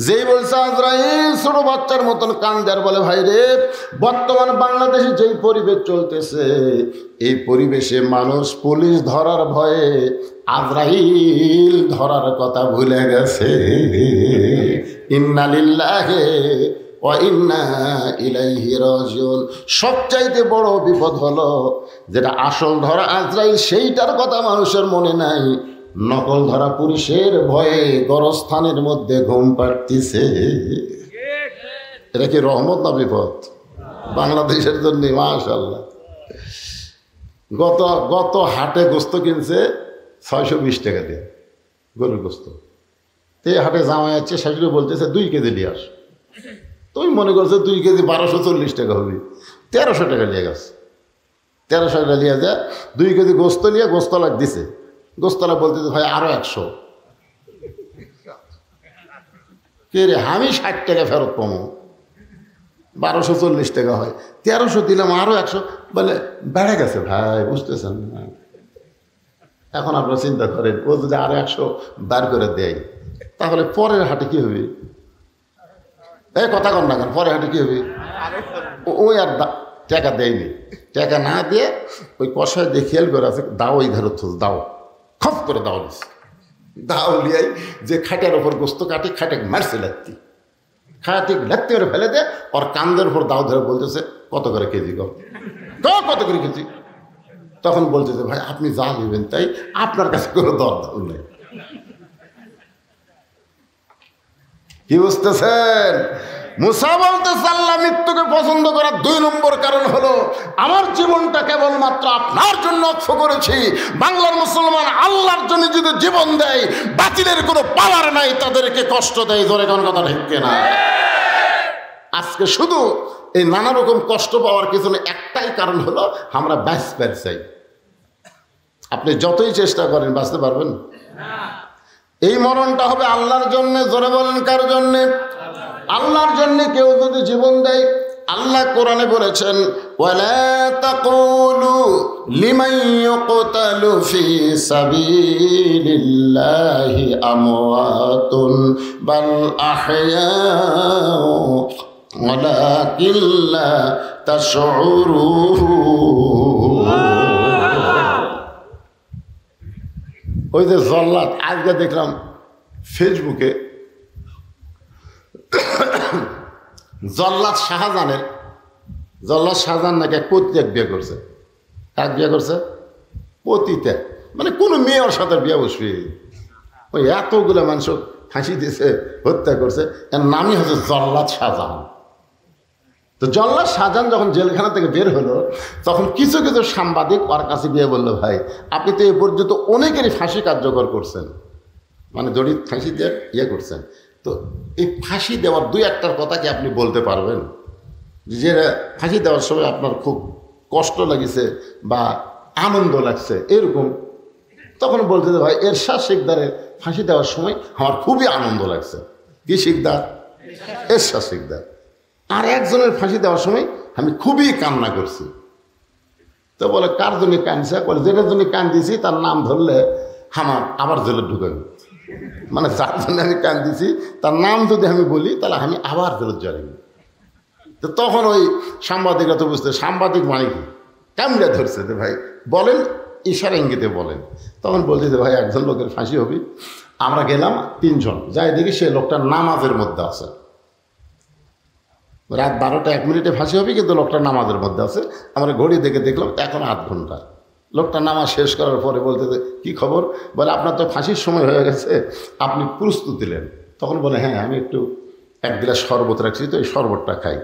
যেই বলছে আজরাইল, ছোট বাচ্চার মতন কান্দার বলে ভাই রে, বর্তমান বাংলাদেশে যেই পরিবেশ চলতেছে, এই পরিবেশে মানুষ পুলিশ ধরার ভয়ে আজরাইল ধরার কথা ভুলে গেছে। ইন্না লিল্লাহি ওয়া ইন্না ইলাইহি রাজিউন। সবচাইতে বড় বিপদ হলো যেটা আসল ধরা আজরাইল, সেইটার কথা মানুষের মনে নাই। নকল ধরা পুলিশের ভয়ে গরস্থানের মধ্যে ঘুম পাড়তিছে। এটা কি রহমত না বিপদ বাংলাদেশের জন্য? মাশাআল্লাহ। গত হাটে গোস্ত কিনছে 620 টাকা দিয়ে, গরুর গোস্ত। এই হাটে জামাই আছে, শাশুড়ি বলতেছে 2 কেজি নিয়ে আস। তুই মনে করছো 2 কেজি 1240 টাকা হবে, 1300 টাকা নিয়ে গেছে। 1300 টাকা নিয়ে যায় 2 কেজি গোস্ত নিয়ে গোস্তলাক দিছে। গোস্তলা বলতেছে ভাই আরো 100। কে রে, আমি 60 টাকা ফেরত পাবো, 1240 টাকা হয়, 1300 দিলাম আরো 100, বলে বেড়ে গেছে ভাই, বুঝতেছেন না? এখন আপনারা চিন্তা করেন, ও যদি আরো 100 বার করে দেয়, তাহলে পরের হাটে কি হবে? এই কথা কন না কেন, পরের হাটে কি হবে? ওই আর টাকা দেয়নি, টাকা না দিয়ে ওই কষায় দিয়ে খেয়াল করে আছে, দাও এই ধারে দাও, খপ করে দাও দিস, দাও লিয়াই যে খাটের ওপর গোস্ত কাটি, খাটে মারছে লাত্তি, খাটি লাত্তি করে ফেলে দে, ওর কান্দের উপর দাও ধরে বলতেছে কত করে কেজি গো, কত করে কেজি? তখন বলতেছে ভাই আপনি যা নেবেন তাই, আপনার কাছে কোনো দরদাম নেই। কি বুঝতেছেন? মুসা বলতেছে আল্লাহ মৃত্যুকে পছন্দ করার 2 নম্বর কারণ হলো আমার জীবনটা কেবলমাত্র আপনার জন্য অক্ষ করেছি। বাংলার মুসলমান আল্লাহর জন্য যদি জীবন দেয়, বাতিলের কোনো পাওয়ার নাই, তাদেরকে কষ্ট দেয়। জোরে কোন কথা ঠিক না? আজকে শুধু এই নানা রকম কষ্ট পাওয়ার পিছনে একটাই কারণ হলো আমরা বাঁচতে চাই। আপনি যতই চেষ্টা করেন বাঁচতে পারবেন না। এই মরণটা হবে আল্লাহর জন্য। জোরে বলেন কার জন্যে? আল্লাহর জন্য। কেউ যদি জীবন দেয়, আল্লাহ কোরআনে বলেছেন ওয়ালা তাকুলু লিমান ইউকতালু ফি সাবিলিল্লাহি আমওয়াতুন বাল আহয়াউ ওয়ালাকিন লা তাশউরুন। ওই যে জল্লাদ, আজকে দেখলাম ফেসবুকে জল্লাদ শাহজাহান নাকি এক পতিতে বিয়ে করছে। কাক বিয়ে করছে? পতিতে, মানে কোনো মেয়ে ওর সাথে বিয়ে বসবে। ওই এতগুলো মানুষ ফাঁসি দিয়েছে, হত্যা করছে, এর নামই হচ্ছে জল্লাদ শাহজাহান। তো জল্লাদ শাহজাহান যখন জেলখানা থেকে বের হলো, তখন কিছু কিছু সাংবাদিক ওর কাছে গিয়ে বললো, ভাই আপনি তো এ পর্যন্ত অনেকেরই ফাঁসি কার্যকর করছেন, মানে দড়ি ফাঁসি দিয়ে ইয়ে করছেন, তো এই ফাঁসি দেওয়ার দুই একটার কথা কি আপনি বলতে পারবেন? যে ফাঁসি দেওয়ার সময় আপনার খুব কষ্ট লাগছে বা আনন্দ লাগছে এরকম। তখন বলতে যে ভাই এরশাদ শিকদারের ফাঁসি দেওয়ার সময় আমার খুবই আনন্দ লাগছে। কি শিকদার? এরশাদ শিকদার। আর একজনের ফাঁসি দেওয়ার সময় আমি খুবই কান্না করছি। তো বলে কার জন্য কাঁদছে? বলে যেটার জন্য কান্দিছি তার নাম ধরলে আমার আবার জেলে ঢুকাবে, মানে যার জন্য আমি কান্দিছি তার নাম যদি আমি বলি তাহলে আমি আবার জেলে যাবি। তো তখন ওই সাংবাদিকরা তো বুঝতে, সাংবাদিক মানে কি, কামড়ে ধরছে যে ভাই বলেন, ইশারা ইঙ্গিতে বলেন। তখন বলছে যে ভাই একজন লোকের ফাঁসি হবে। আমরা গেলাম 3 জন, যাই দেখি সে লোকটা নামাজের মধ্যে আছে। রাত 12টা 1 মিনিটে ফাঁসি হবে, কিন্তু লোকটা নামাজের মধ্যে আছে। আমরা ঘড়ি দেখে দেখলাম এখন 8 ঘন্টা। লোকটা নামাজ শেষ করার পরে বলতে কি খবর? বলে আপনার তো ফাঁসির সময় হয়ে গেছে, আপনি প্রস্তুতি নেন। তখন বলে হ্যাঁ আমি একটু 1 গ্লাস শরবত রাখছি, তো এই শরবতটা খাই।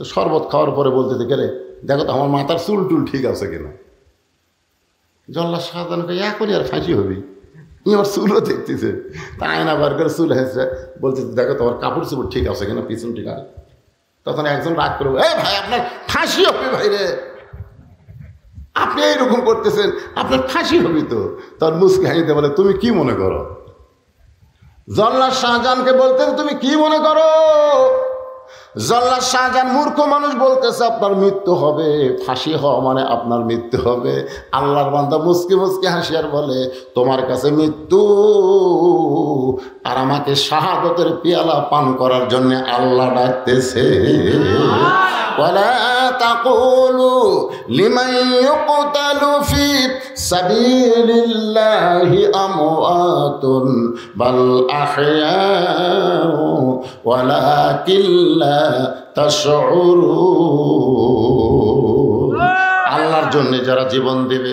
তো শরবত খাওয়ার পরে বলতে গেলে দেখো তো আমার মাথার চুল টুল ঠিক আছে কিনা। জল্লাদ শাহজাহানকে এখনই আর ফাঁসি হবি, আমার চুলও দেখতেছে, তা আয়না বার করে চুল হয়েছে, বলছে দেখো তোমার কাপড় চুপড় ঠিক আছে কিনা, পিছন ঠিক আছে। তখন একজন রাগ করবো, এই ভাই আপনার ফাঁসি হবে ভাই রে, আপনি এইরকম করতেছেন, আপনার ফাঁসি হবি তো। তখন মুসকি হাসিতে বলে তুমি কি মনে করো? জল্লাদ শাহজাহানকে বলতেন তুমি কি মনে করো? জল্লাদ শাহজাহান মূর্খ মানুষ বলতেছে আপনার মৃত্যু হবে, ফাঁসি হওয়া মানে আপনার মৃত্যু হবে। আল্লাহর বান্দা মুসকি মুসকি হাসিয়ার বলে তোমার কাছে মৃত্যু আর আমাকে শাহাদতের পিয়ালা পান করার জন্য আল্লাহ ডাকতেছে। ওয়ালা তাকুলু লিমান ইউকতালু ফি সাবিলিল্লাহি আমওয়াতুন বাল আহয়াউ ওয়ালাকিন লা তাশউরুন। আল্লাহর জন্য যারা জীবন দিবে,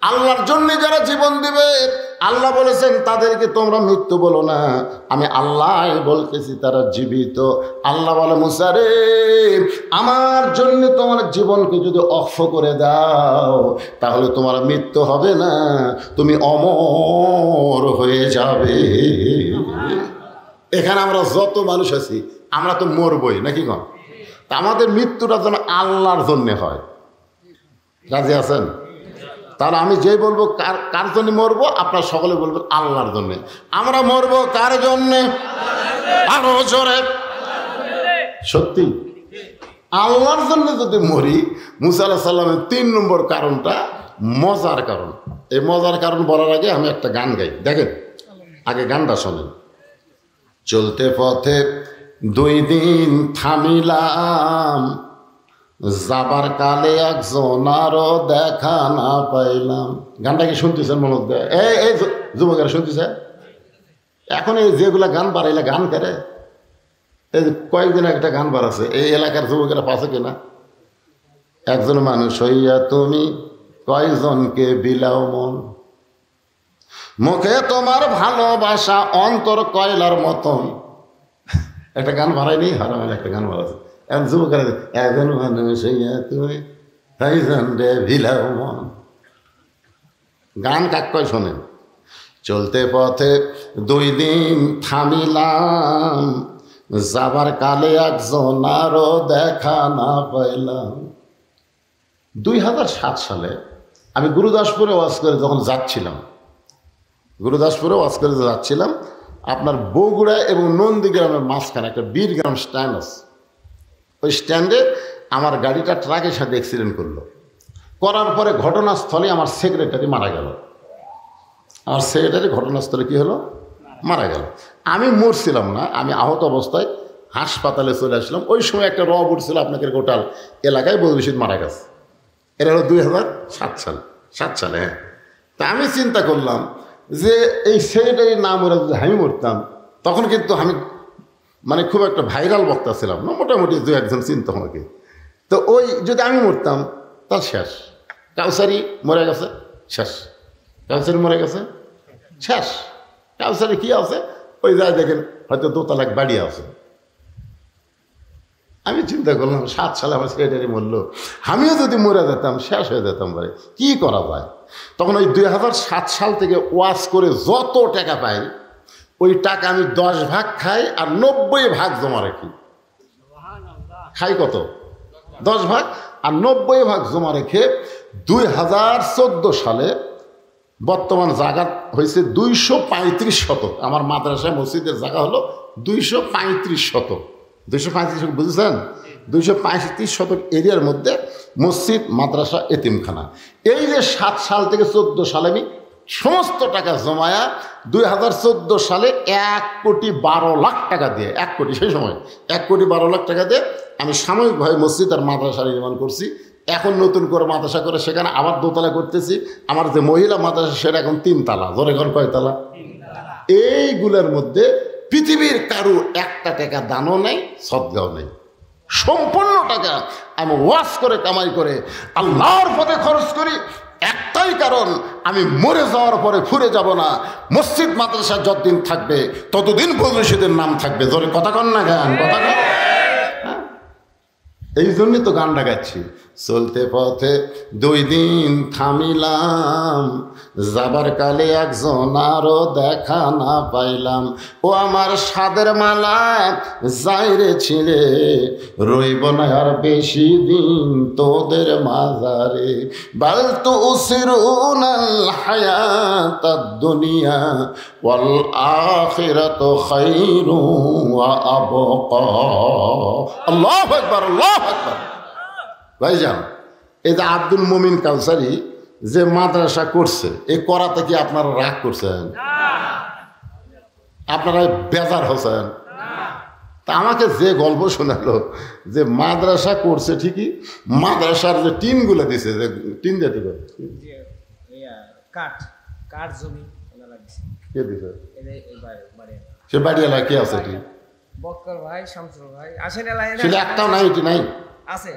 আল্লাহর জন্য যারা জীবন দিবে, আল্লাহ বলেছেন তাদেরকে তোমরা মৃত্যু বলো না, আমি আল্লাহ বলতেছি তারা জীবিত। আল্লাহ বলে মুসা রে, আমার জন্য তোমার জীবনকে যদি অক্ষ করে দাও তাহলে তোমার মৃত্যু হবে না, তুমি অমর হয়ে যাবে। এখানে আমরা যত মানুষ আছি আমরা তো মরবই নাকি কম, তা আমাদের মৃত্যুটা যেন আল্লাহর জন্যে হয়। রাজি আছেন? তাহলে আমি যে বলবো কার জন্য মরবো, আপনারা সকলে বলবেন আল্লাহর জন্যে। আমরা মরবো কার জন্যে? আরো জোরে সত্যি আল্লাহর জন্য যদি মরি। মুসা আলাইহিস সালামের 3 নম্বর কারণটা মজার কারণ। এই মজার কারণ বলার আগে আমি একটা গান গাই, দেখেন আগে গানটা শোনেন। চলতে পথে 2 দিন থামিলাম, যাবার কালে একজন আরো দেখা না পাইলাম। গানটা কি শুনতেছেন? মনে দেয় এই যুবকেরা শুনতেছে? এখন এই যেগুলা গান বাড়াইলে গান করে, এই কয়েকদিন একটা গান বাড়াছে, এই এলাকার যুবকেরা পাশে কিনা, একজন মানুষ হইয়া তুমি কয়জনকে বিলাও মন, মুখে তোমার ভালোবাসা অন্তর কয়লার মতন। একটা গান বাড়াইনি, হারামের একটা গান বাড়াছে। এখন যুবকেরা একজন মানুষ হইয়া তুমি কয়জন রে বিলাও মন। গান কাক কয় শোনেন। চলতে পথে 2 দিন থামিলাম, যাবার কালে একজন আরো দেখা না পাইলাম। 2007 সালে আমি গুরুদাসপুরে ওয়াজ করে যখন যাচ্ছিলাম, আপনার বগুড়া এবং নন্দীগ্রামের মাঝখানে একটা বীরগ্রাম স্ট্যান্ড আছে। ওই স্ট্যান্ডে আমার গাড়িটা ট্রাকের সাথে অ্যাক্সিডেন্ট করলো, করার পরে ঘটনাস্থলে আমার সেক্রেটারি মারা গেল। আমার সেক্রেটারি ঘটনাস্থলে কী হলো, মারা গেল। আমি মরছিলাম না, আমি আহত অবস্থায় হাসপাতালে চলে আসলাম। ওই সময় একটা রব উঠছিল আপনাদের গোটাল এলাকায় বদরশিদ মারা গেছে। এটা হলো 2007 সালে। হ্যাঁ, তা আমি চিন্তা করলাম যে এই সেক্রেটারির নাম ওরা যদি আমি মরতাম, তখন কিন্তু আমি মানে খুব একটা ভাইরাল বক্তা ছিলাম না, মোটামুটি 2-1 জন চিন্তা আমাকে। তো ওই যদি আমি মরতাম তার শেষ। কাউসারি মরে গেছে, শেষ। কাউসারি মরে গেছে, শেষ। কাউসারি কী আছে, ওই যায় দেখেন হয়তো 2 তলা বাড়ি আছে। আমি চিন্তা করলাম 7 সালে আমার সেক্রেটারি মরলো, আমিও যদি মরে যেতাম শেষ হয়ে যেতাম ভাই, কী করা যায়। তখন ওই 2007 সাল থেকে ওয়াজ করে যত টাকা পাই, ওই টাকা আমি 10 ভাগ খাই আর 90 ভাগ জমা রাখি। খাই কত? 10 ভাগ আর 90 ভাগ জমা রেখে 2014 সালে বর্তমান জায়গা হয়েছে 235 শতক। আমার মাদ্রাসায় মসজিদের জায়গা হলো 235 শতক। 235 শতক বুঝেছেন? 235 শতক এরিয়ার মধ্যে মসজিদ, মাদ্রাসা, এতিমখানা। এই যে 7 সাল থেকে 14 সালে আমি সমস্ত টাকা জমায়া 2014 সালে 1,12,00,000 টাকা দিয়ে, 1 কোটি, সেই সময় 1,12,00,000 টাকা দিয়ে আমি সাময়িকভাবে মসজিদ আর মাদ্রাসা নির্মাণ করছি। এখন নতুন করে মাদ্রাসা করে সেখানে আবার 2 তলা করতেছি। আমার যে মহিলা মাদ্রাসা সেটা এখন 3 তলা। ধরে এখন কয় তলা? এইগুলোর মধ্যে পৃথিবীর কারো 1 টাকা দানও নেই, সদগাও নেই। সম্পূর্ণ টাকা আমি ওয়াজ করে কামাই করে আল্লাহর পথে খরচ করি। একটাই কারণ, আমি মরে যাওয়ার পরে ঘুরে যাব না। মসজিদ মাদ্রাসা যতদিন থাকবে ততদিন বদরশিদের নাম থাকবে। ধরে কথা কন না, গান কথা কন। এই জন্যই তো গানটা গাচ্ছি। চলতে পথে 2 দিন থামিলাম, যাবার কালে একজন আরো দেখা না পাইলাম। ও আমার সাদের মালা যাইরে ছিঁড়ে, রইব না আর বেশি দিন তোদের মাজারে। বাল তুসিরুনাল হায়াতাদ দুনিয়া ওয়াল আখিরাতু খায়রুন ওয়া আবকা। আল্লাহু আকবার, আল্লাহু আকবার। ভাইজান, এই যে আব্দুল মুমিন কাউসারি যে মাদ্রাসা করছে, এই করাতে কি আপনারা রাগ করছেন? আপনারা বেজার হচ্ছেন? তা আমাকে যে গল্প শোনালো যে মাদ্রাসা করছে ঠিকই, মাদ্রাসার যে টিনগুলো দিছে, যে টিন দিয়ে দিল কে দিছে? সে বাড়িওয়ালা কে আছে? টিন বক্কর ভাই, শামসুল ভাই আসেন। সেটা একটাও নাই, এটি নাই আছে।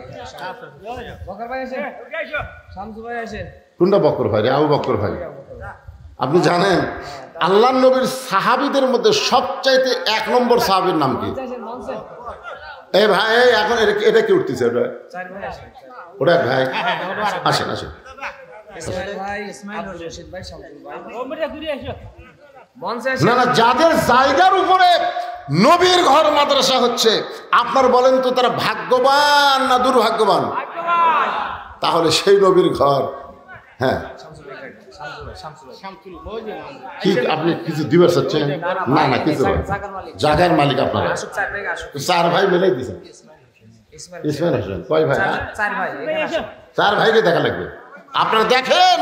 বক্কর ভাই আসেন, শামসুল ভাই আসেন। কোনটা বক্কর ভাই রে? আবু বক্কর ভাই। আপনি জানেন আল্লাহ নবীর সাহাবীদের মধ্যে সবচাইতে 1 নম্বর সাহাবীর নাম কি? এই ভাই, এখন এটা কি উঠতেছে? ওটা ভাই আসেন, আসেন। না না, যাদের জায়গার উপরে নবীর ঘর মাদ্রাসা হচ্ছে, আপনার বলেন তো তারা ভাগ্যবান না দুর্ভাগ্যবান? তাহলে সেই নবীর ঘর। হ্যাঁ, কি আপনি কিছু দিবার চাচ্ছেন? না না, কিছু জায়গার মালিক আপনারা 4 ভাই মিলাই দিয়েছেন। ইসমাইল হোসেন কয় ভাই? 4 ভাইকে দেখা লাগবে। আপনারা দেখেন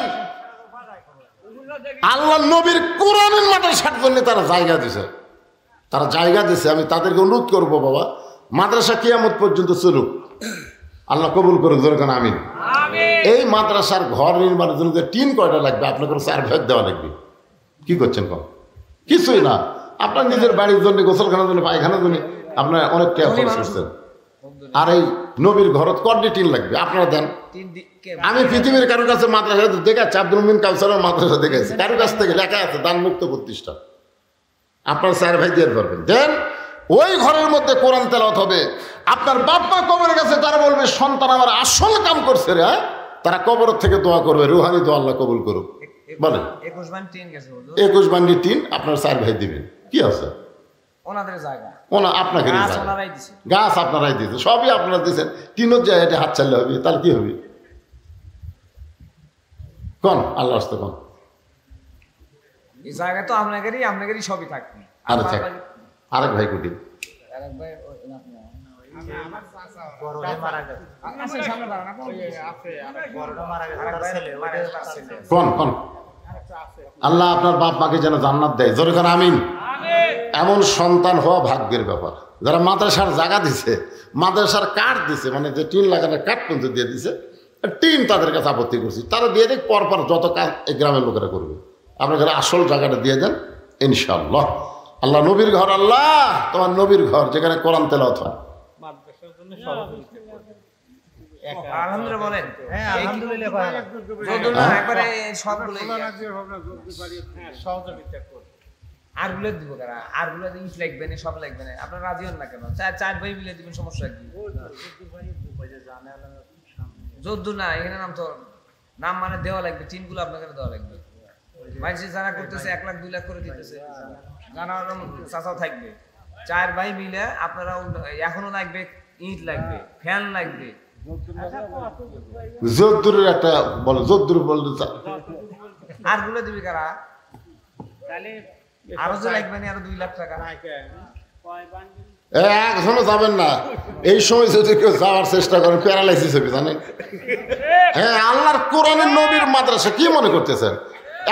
আল্লাহ নবীর কোরআনের মাদ্রাসার জন্য তারা জায়গা দিছে, তারা জায়গা দিছে। আমি তাদেরকে অনুরোধ করবো, বাবা মাদ্রাসা কিয়ামত পর্যন্ত চলুক, আল্লাহ কবুল করুক, যেরকম আমিন। এই মাদ্রাসার ঘর নির্মাণের জন্য টিন কয়টা লাগবে? আপনাকে 4 ভাগ দেওয়া লাগবে। কি করছেন কম? কিছুই না। আপনার নিজের বাড়ির জন্য, গোসলখানার জন্য, পায়খানার জন্য আপনার অনেক টাকা খরচ করছেন। আর এই নবীর ঘরত কয়টি টিন লাগবে? আপনারা দেন। আমি পৃথিবীর কারোর কাছে মাদ্রাসা দেখাচ্ছি, আব্দুল মুমিন কাউসারের মাদ্রাসা দেখাচ্ছি, কারোর কাছ থেকে লেখা আছে দান মুক্ত প্রতিষ্ঠান। আপনারা 4 ভাই দিয়ে পারবেন, দেন। ওই ঘরের মধ্যে কোরআন তেলাওয়াত হবে। আপনার বাপ্পা কবরের কাছে তারা বলবে সন্তান আমার আসল কাম করছে রে। তারা কবর থেকে দোয়া করবে, রুহানি দোয়া আল্লাহ কবুল করুক। বলেন 21 বান্ডি টিন আপনার 4 ভাই দিবেন। কি আছে? আপনাকে গাছ আপনারাই দিয়েছে, সবই আপনারা দিয়েছেন। টিনের জায়গায় হাত চাললে হবে, তাহলে কি হবে? কোন আল্লাহ আসতে কোন জায়গা তো আপনাদেরই সবই থাকবে। আরেক ভাই কুটি আসেন সামনে দাঁড়ান আপনি। কোন কোন আল্লাহ আপনার বাপ মাকে যেন জান্নাত দেয়, জোরে করে আমিন। এমন সন্তান হওয়া ভাগ্যের ব্যাপার। যারা মাদ্রাসার জায়গা দিছে, মাদ্রাসার কাঠ দিছে, মানে যে টিন লাগানোর কাঠ পর্যন্ত দিয়ে দিছে, টিন তাদের কাছে আপত্তি করছি, তারা দিয়ে দেখ, পরপর যত কাজ এই গ্রামের লোকেরা করবে। আপনার ঘরে আসল জায়গাটা দিয়ে দেন ইনশাআল্লাহ। আল্লাহ নবীর ঘর, আল্লাহ তোমার নবীর ঘর যেখানে কোরআন তেলাওয়াত হয়। আলহামদুলিল্লাহ বলেন। হ্যাঁ আলহামদুলিল্লাহ একবারে সবগুলো আর গুলো দিব কারা, আর গুলো ইট লাগবে না, সব লাগবে না। আপনার রাজি হন না কেন? চার ভাই মিলে দিবেন, সমস্যা কি? যদ্দুর না, এখানে নাম তো নাম মানে দেওয়া লাগবে, টিনগুলো আপনাকে দেওয়া লাগবে। মানুষের যারা করতেছে 1 লাখ 2 লাখ করে দিতেছে, জানা চাচাও থাকবে। 4 ভাই মিলে আপনারা এখনো লাগবে, ইট লাগবে, ফ্যান লাগবে। যদ্দুরের একটা বলো, যদ্দুর বলতে আর গুলো দিবি কারা? আরো যে লাগবে না, আরো 2 লাখ টাকা। এখনো যাবেন না। এই সময় যদি কেউ যাওয়ার চেষ্টা করেন প্যারালাইসিস হবে, জানেন? হ্যাঁ, আল্লাহর কোরআনের নবীর মাদ্রাসা কি মনে করতেছেন?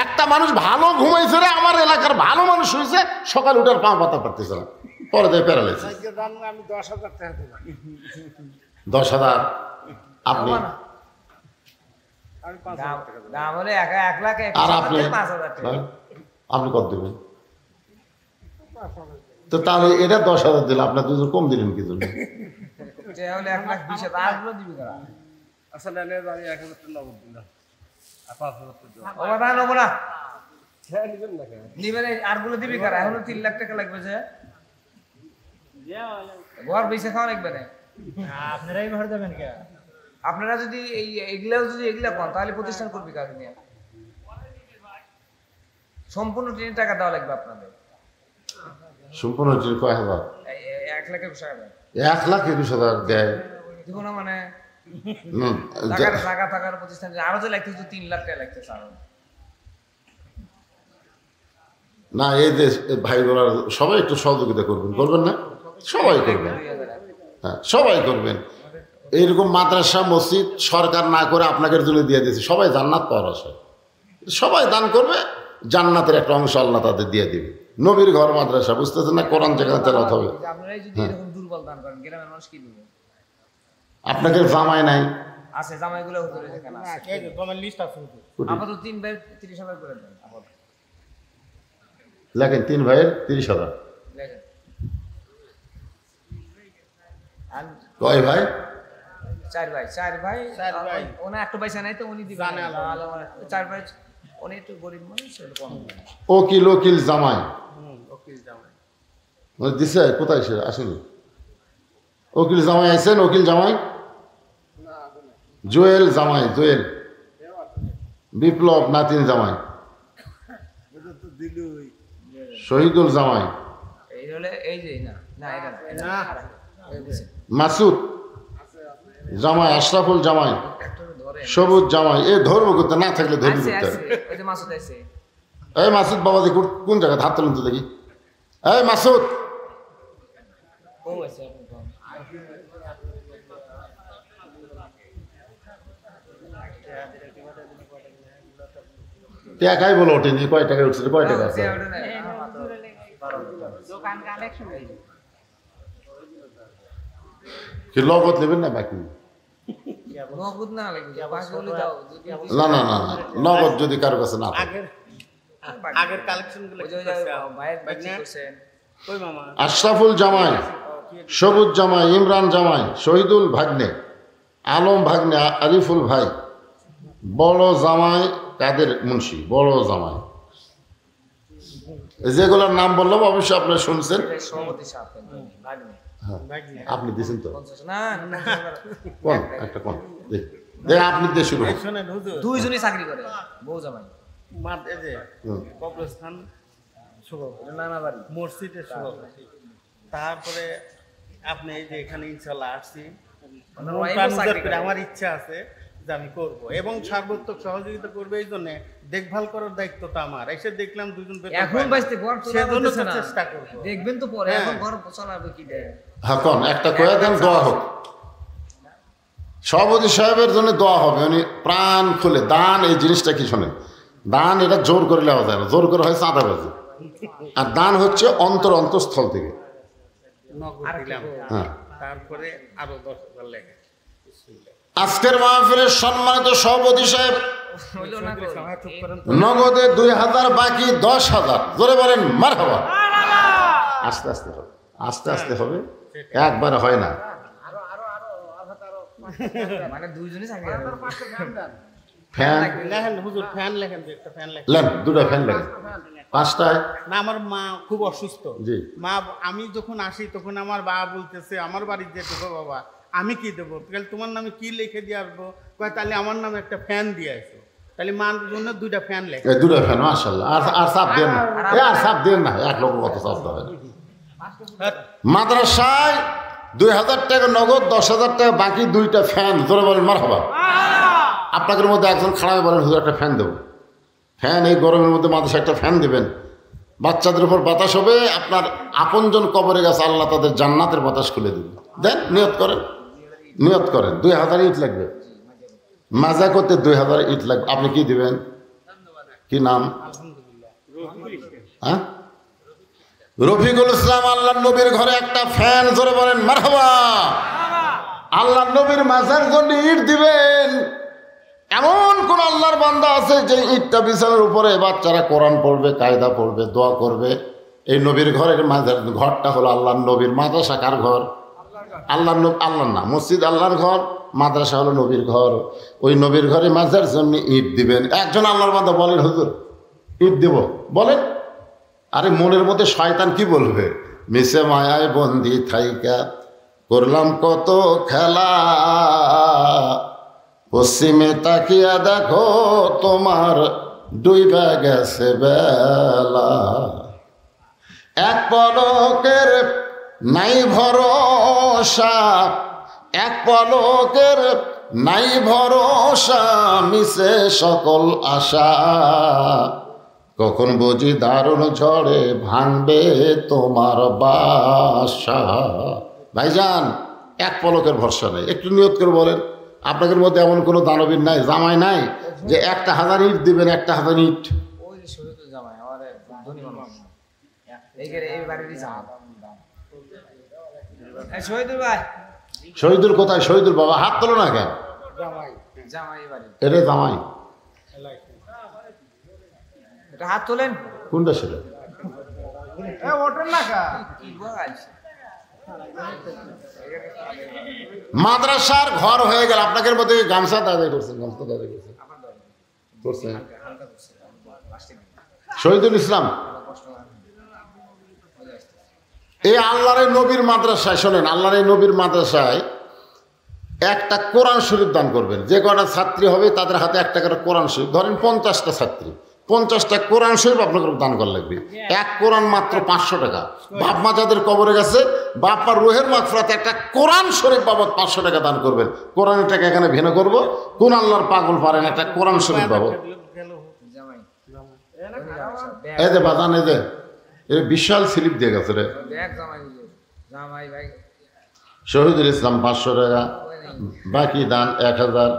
একটা মানুষ ভালো ঘুমাইছে রে, আমার এলাকার ভালো মানুষ হয়েছে, সকাল উঠার পা পাতা পারতেছে না, পরে দেয় প্যারালাইসিস। 10,000 আপনি দাম হলে 1 লাখ, আর আপনি 5,000 টাকা। আপনি কত দেবেন? তো তাহলে এটা 10,000 দিলে আপনার দুজন কম দিলেন কি জন্য? যে হলে 1,20,000 আর গুলো দিবি কারা? আসলে আমি 1,000 টাকা নগদ দিলাম আর 5,000 টাকা ও বাবা নেব না, হ্যাঁ নিবেন না কেন? নিবেন। আর গুলো দিবি কারা? এখনো 3 লাখ টাকা লাগবে যে ঘর বেঁচে খাওয়া লাগবে না। আপনারাই ঘর দেবেন কে? আপনারা যদি এগুলা পান, তাহলে প্রতিষ্ঠান করবি কাকে নিয়ে? সম্পূর্ণ ট্রেনের টাকা দেওয়া লাগবে আপনাদের। সম্পূর্ণ কয় হাজার? 1,21,000 1,21,000 দেয় দিব না মানে হুম, টাকা থাকার প্রতিষ্ঠান আরো যে লাগতেছে 3 লাখ টাকা লাগতেছে আরো। না এই যে ভাই বোনারা সবাই একটু সহযোগিতা করবেন, করবেন না? সবাই করবেন, হ্যাঁ সবাই করবেন। এইরকম মাদ্রাসা মসজিদ সরকার না করে আপনাদের জন্য দিয়ে দিয়েছে, সবাই জান্নাত পাওয়ার আশায় সবাই দান করবে, জান্নাতের একটা অংশ আল্লাহ তাদের দিয়ে দিবে। নবীর ঘর মাদ্রাসা, বুঝতেছেন না? কোরআন যেখানে তেলাওয়াত হবে। আপনারাই যদি এরকম দুর্বল দান করেন, গ্রামের মানুষ কি দিবে? আপনাকে জামাই নাই, আছে জামাইগুলো হুজুরে যেখানে আছে। এই যে তোমার লিস্ট আছে আপাতত 3 ভাই 30,000 করে দেন আপাতত। লেখেন 3 ভাইয়ের 30,000। লেখেন। আর কয় ভাই? 4 ভাই, 4 ভাই। চার ভাই। ওনা একটু পয়সা নাই তো উনি দিবেন। জানে আল্লাহ। 4 ভাই, উনি একটু গরিব মানুষ, একটু কম দিবেন। ওকিল জামাই ওকিল জামাই দিছে, কোথায় সে আসেনি? উকিল জামাই আইছেন? উকিল জামাই জুয়েল জামাই, জুয়েল বিপ্লব নাতিন জামাই, শহীদুল জামাই, এই হলে এই যে না না এটা না, না। এই বুঝছেন? মাসুদ জামাই, আশরাফুল জামাই, একটু ধরে সবুজ জামাই। এ ধর্ম করতে না থাকলে ধর্ম আছে করতে আছে, হবে। ওই যে মাসুদ আছে। এই মাসুদ বাবাজি কোন জায়গায়? হাত তুলুন তো দেখি। এই মাসুদ, ও আছে আপনি কোন? টাকাই বলো ওঠেনি, কয় টাকায় উঠছে? কয় টাকা আছে? দোকান কালেকশন এই কি লগত নেবেন না বাকি? নগদ না লাগবে, বাকি হলে দাও। না না না না, নগদ যদি কারো কাছে না থাকে। আগের কালেকশন গুলো ওই যে ভাইয়ের বিক্রি করছেন। কই মামা আশরাফুল জামাই, সবুজ জামাই, ইমরান জামাই, শহীদুল ভাগ্নে, আলম ভাগ্নে, আরিফুল ভাই, বড় জামাই কাদের মুন্সি, বড় জামাই। যেগুলোর নাম বললাম অবশ্যই আপনারা শুনছেন। সভাপতি সাহেব ভাগ্নে। হ্যাঁ, আপনি দিয়েছেন তো? 50 না না, কোন একটা কোন দেখ আপনি দিয়ে শুরু করুন। শুনেন হুজুর দুইজনই চাকরি করে, বউ জামাই। মাদ এই যে হুম। কবরস্থান সভাপতি, নানা বাড়ি মসজিদের সভাপতি, তারপরে আপনি এই যে এখানে ইনশাল্লাহ আসছি, মানে মন ওয়াইফও প্রাণ চাকরি উজাড় করে করে। আমার ইচ্ছা আছে যে আমি করব এবং সর্বোত্তক সহযোগিতা করবে, এই জন্য দেখভাল করার দায়িত্বটা আমার। এসে দেখলাম দুজন বেতন এখন পায় না, বাইতে ঘর তোলা সেজন্য হইতেছে তো না। চেষ্টা করব। দেখবেন তো পরে, হ্যাঁ। এখন ঘর চালাবে কি দেয়? হ্যাঁ কোন একটা কয়ে দেন, দোয়া হোক। সভাপতি সাহেবের জন্য দোয়া হবে, উনি প্রাণ খুলে দান, এই জিনিসটা কি শোনেন, দান এটা জোর করে নেওয়া যায় না, জোর করে হয় চাঁদাবাজি, আর দান হচ্ছে অন্তঃস্থল থেকে। নগদ দিলাম, হ্যাঁ, তারপরে আরো 10,000 লেগে আজকের মাহফিলের সম্মানিত সভাপতি সাহেব হইলো না গো। চুপ করেন। নগদে 2,000, বাকি 10,000। জোরে বলেন মারহাবা। আস্তে আস্তে হবে, আস্তে আস্তে হবে, একবারে হয় না। মানে দুইজনই চাকরি ফ্যান লেখেন হুজুর, ফ্যান লেখেন, একটা ফ্যান লেখেন। লেন, 2টা ফ্যান লেন, 5টায়। না, আমার মা খুব অসুস্থ। জি। মা, আমি যখন আসি তখন আমার বাবা বলতেছে আমার বাড়ি যে দেবো বাবা, আমি কি দেবো? তাহলে তোমার নামে কি লিখে দিয়ে আসবো? কয় তাহলে আমার নামে একটা ফ্যান দিয়ে আসো। তাহলে মার জন্য 2টা ফ্যান লেখে। এই 2টা ফ্যান, মাশাআল্লাহ। আর সাপ দেন না, আর সাপ দেন না, 1 লক্ষ কত সাপ দেবে। মাদ্রাসায় 2,000 টাকা নগদ, 10,000 টাকা বাকি, 2টা ফ্যান। জোরে বলেন মারহাবা। আপনাদের মধ্যে একজন খাড়ায় বলেন হুজুর একটা ফ্যান দেবো। ফ্যান এই গরমের মধ্যে মাদ্রাসায় একটা ফ্যান দেবেন, বাচ্চাদের উপর বাতাস হবে। আপনার আপনজন কবরে গেছে, আল্লাহ তাদের জান্নাতের বাতাস খুলে দেবে। দেন, নিয়ত করেন, নিয়ত করেন। 2,000 ইট লাগবে, মাজা করতে 2,000 ইট লাগবে। আপনি কি দিবেন, কি নাম? হ্যাঁ, রফিকুল ইসলাম। আল্লাহ নবীর ঘরে একটা ফ্যান। জোরে বলেন মারহাবা। আল্লাহ নবীর মাজার জন্য ইট দিবেন। এমন কোন আল্লাহর বান্দা আছে যে ইটটা বিছানার উপরে বাচ্চারা কোরআন পড়বে, কায়দা পড়বে, দোয়া করবে। এই নবীর ঘরের মাজার ঘরটা হলো আল্লাহর নবীর। মাদ্রাসা কার ঘর? আল্লাহর না, মসজিদ আল্লাহর ঘর, মাদ্রাসা হলো নবীর ঘর। ওই নবীর ঘরে মাজার জন্য ইট দিবেন। একজন আল্লাহর বান্দা বলেন হুজুর ইট দেব, বলেন। আরে মনের মধ্যে শয়তান কি বলবে? মিশে মায়ায় বন্দি থাইকা করলাম কত খেলা, পশ্চিমে তাকিয়া দেখো তোমার ডুইবা গেছে বেলা, এক পলকের নাই ভরসা, এক পলকের নাই ভরসা, মিশে সকল আশা, কখন বুঝি দারুণ ঝড়ে ভাঙবে তোমার বাসা। ভাইজান, এক পলকের ভরসা নেই। একটু নিয়ত করে বলেন, আপনাদের মধ্যে এমন কোনো দানবীর নাই, জামাই নাই যে 1,000 ইট দিবেন, 1,000 ইট। ওই যে শহীদুল জামাই আমারে ধনী মানুষ, এই বাড়িরই জামাই। এই শহীদুল ভাই, শহীদুল কোথায়? শহীদুল বাবা হাত তোলো না কেন? জামাই এই বাড়ি। এটা জামাই, এটা হাত তোলেন। কোনটা ছিল? ওঠেন না কা কি বলছ? মাদ্রাসার ঘর হয়ে গেল। আপনাদের মধ্যে গামছা দাদাই করছেন, গামছা দাদাই করছেন, করছেন। শহীদুল ইসলাম, এই আল্লাহর নবীর মাদ্রাসায় শোনেন, আল্লাহর নবীর মাদ্রাসায় একটা কোরআন শরীফ দান করবেন। যে কটা ছাত্রী হবে তাদের হাতে একটা করে কোরআন শরীফ, ধরেন 50টা ছাত্রী, 50টা কোরআন শরীফ আপনাকে দান করা লাগবে। এক কোরআন মাত্র 500 টাকা। বাপ মা যাদের কবরে গেছে, বাপ মার রুহের মাগফিরাতে একটা কোরআন শরীফ বাবদ 500 টাকা দান করবেন। কোরআনের টাকা এখানে ভেঙে করবো। কোন আল্লাহর পাগল পারেন একটা কোরআন শরীফ বাবদ? জামাই এই যে বাজান, এই যে এর বিশাল স্লিপ দিয়ে গেছে রে। দেখ জামাই, জামাই ভাই শহীদুল ইসলাম 500 টাকা, বাকি দান 1000।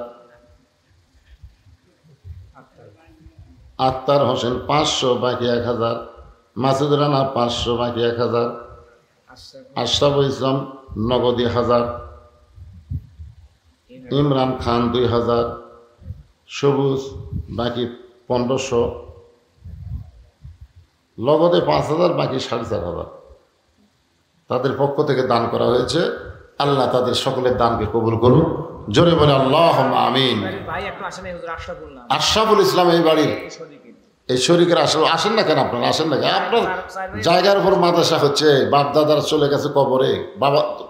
আক্তার হোসেন 500, বাকি 1000। মাসুদ রানা 500, বাকি 1000। আশরাফুল ইসলাম নগদী 1000। ইমরান খান 2000। সবুজ বাকি 1500। নগদে 5000, বাকি 4500 তাদের পক্ষ থেকে দান করা হয়েছে। আল্লাহ তাদের সকলের দানকে কবুল করুন। জোরে বলে আল্লাহুম্মা আমিন। ভাই একটু আসেন, হুজুর আশরাফুল নাম, আশরাফুল ইসলাম এই বাড়ির এই শরীকের আসেন না কেন? আপনারা আসেন না কেন? আপনার জায়গার উপর মাদ্রাসা হচ্ছে, বাপ দাদারা চলে গেছে কবরে,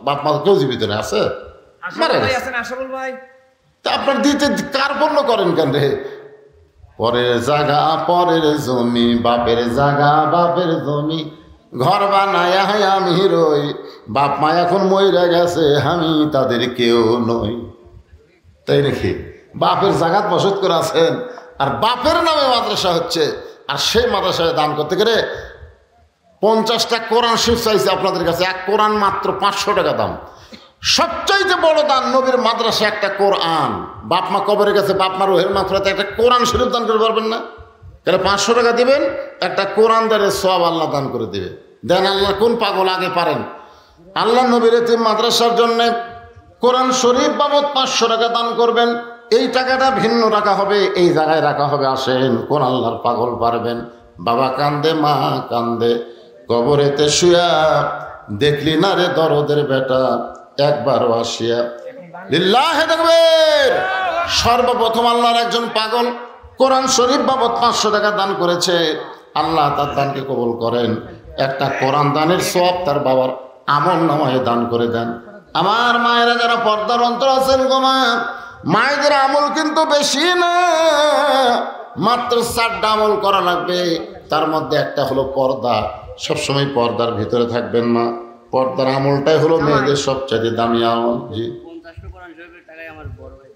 বাপ মা কেউ জীবিত নেই, আছে মারা গেছে। আশরাফুল ভাই, তা আপনার দিতে কার্পণ্য করেন কেন রে? পরের জায়গা পরের জমি, বাপের জায়গা বাপের জমি, ঘর বানায় আমি রই, বাপ মা এখন মইরা গেছে, আমি তাদের কেউ নই। তাই নাকি? বাপের জাগাত বসত করে আছেন, আর বাপের নামে মাদ্রাসা হচ্ছে, আর সেই মাদ্রাসায় দান করতে গেলে 50টা কোরআন শরীফ চাইছে আপনাদের কাছে। এক কোরআন মাত্র 500 টাকা দাম। সবচাইতে বড় দান নবীর মাদ্রাসা একটা কোরআন। বাপ মা কবরে গেছে, বাপ মা রোহের মাত্রাতে একটা কোরআন শরীফ দান করে পারবেন না? তাহলে 500 টাকা দিবেন, একটা কোরআন দানের সওয়াব আল্লাহ দান করে দিবে। দেন আল্লাহ কোন পাগল আগে পারেন? আল্লাহ নবীর এতিম মাদ্রাসার জন্য কোরআন শরীফ বাবদ 500 টাকা দান করবেন। এই টাকাটা ভিন্ন রাখা হবে, এই জায়গায় রাখা হবে। আসেন, কোন আল্লাহর পাগল পারবেন? বাবা কান্দে, মা কান্দে, কবরেতে শুয়া, দেখলি না রে দরদের বেটা, একবারও আসিয়া। লিল্লাহে তাকবীর। সর্বপ্রথম আল্লাহর একজন পাগল কোরআন শরীফ বাবদ 500 টাকা দান করেছে। আল্লাহ তার দানকে কবুল করেন। একটা কোরআন দানের সওয়াব তার বাবার আমল নামায় দান করে দেন। আমার মায়েরা যারা পর্দার অন্তর আছেন গো মা, মায়েদের আমল কিন্তু বেশি না, মাত্র 4টা আমল করা লাগবে। তার মধ্যে একটা হলো পর্দা। সবসময় পর্দার ভিতরে থাকবেন মা। পর্দার আমলটাই হলো মেয়েদের সবচেয়ে দামি আমল। জি, 50টা কোরআন শরীফের টাকায় আমার বড় ভাই।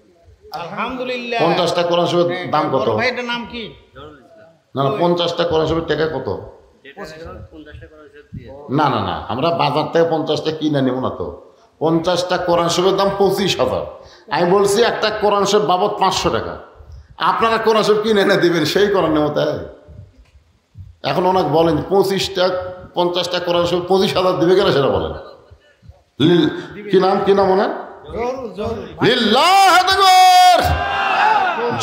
আলহামদুলিল্লাহ। 50টা কোরআন শরীফের দাম কত? ভাই এটার নাম কি? না না, 50টা কোরআন শরীফের টাকা কত? 50টা কোরআন শরীফ দিয়ে না না না, আমরা বাজার থেকে 50টা কিনে নেব না তো। 50টা কোরআন শরীফের দাম 25,000। আমি বলছি একটা কোরআন শরীফ বাবদ 500 টাকা। আপনারা কোরআন শরীফ কিনে এনে দিবেন, সেই কোরআন নেব তাই। এখন ওনাকে বলেন 50টা কোরআন শরীফ 25,000 দিবে কেন সেটা বলেন। কি নাম ওনার? লিল্লাহে তাকবীর।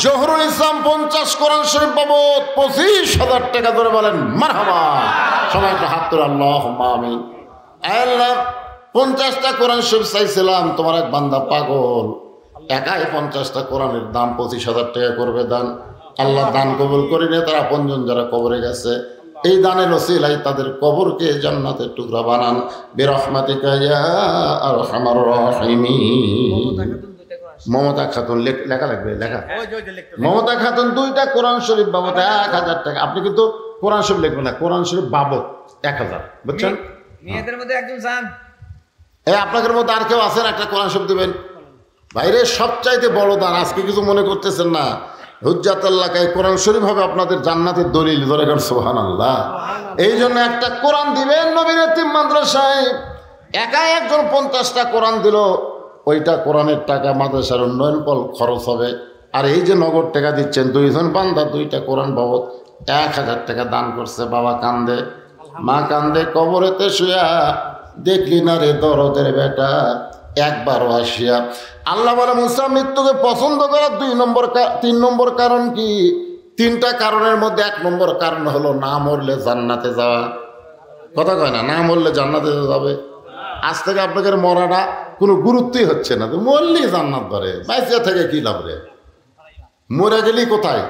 জহুরুল ইসলাম 50 কোরআন শরীফ বাবদ 25,000 টাকা ধরে বলেন মারহাবা। সবাই একটা হাত তোলে, আল্লাহুম্মা আমিন। আল্লাহ 50টা কোরআন শরীফ চাইছিলাম, তোমার এক বান্দা পাগল একাই 50টা কোরআনের দাম 25,000 টাকা করবে দান। আল্লাহ দান কবুল করে নিয়ে তারা আপনজন যারা কবরে গেছে, এই দানের ওসিলাই তাদের কবরকে জান্নাতের টুকরা বানান। বিরহমাতিকা ইয়া আরহামার রাহিমিন। মমতা খাতুন লেখা লাগবে, লেখা। মমতা খাতুন 2টা কোরআন শরীফ বাবদ 1000 টাকা। আপনি কিন্তু কোরআন শরীফ লিখবেন না, কোরআন শরীফ বাবদ 1000, বুঝছেন? মেয়েদের মধ্যে একজন যান, আপনাদের মধ্যে আর কেউ আছেন একটা কোরআন শরীফ দিবেন? বাইরে সবচাইতে বড় দান। আজকে কিছু মনে করতেছেন না, হুজ্জাতুল্লাহকে কোরআন শরীফ হবে আপনাদের জান্নাতের দলিল। ধরে গেল সুবহানাল্লাহ। এই জন্য একটা কোরআন দিবেন নবীর এতিম মাদ্রাসায়। একাই একজন 50টা কোরআন দিল, ওইটা কোরআনের টাকা মাদ্রাসার উন্নয়ন খরচ হবে। আর এই যে নগদ টাকা দিচ্ছেন, 2জন বান্দা 2টা কোরআন বাবদ 1000 টাকা দান করছে। বাবা কান্দে, মা কান্দে, কবরেতে শুয়া, দেখলি না রে দরদের বেটা, একবারও আসিয়া। আল্লাহ বলে মুসা মৃত্যুকে পছন্দ করার 3 নম্বর কারণ কি? 3টা কারণের মধ্যে 1 নম্বর কারণ হলো না মরলে জান্নাতে যাওয়া। কথা কয় না, না মরলে জান্নাতে যাবে। আজ থেকে আপনাদের মরাটা কোনো গুরুত্বই হচ্ছে না, তো মরলেই জান্নাত ধরে। বাইসিয়া থেকে কি লাভ রে? মরে গেলি কোথায়?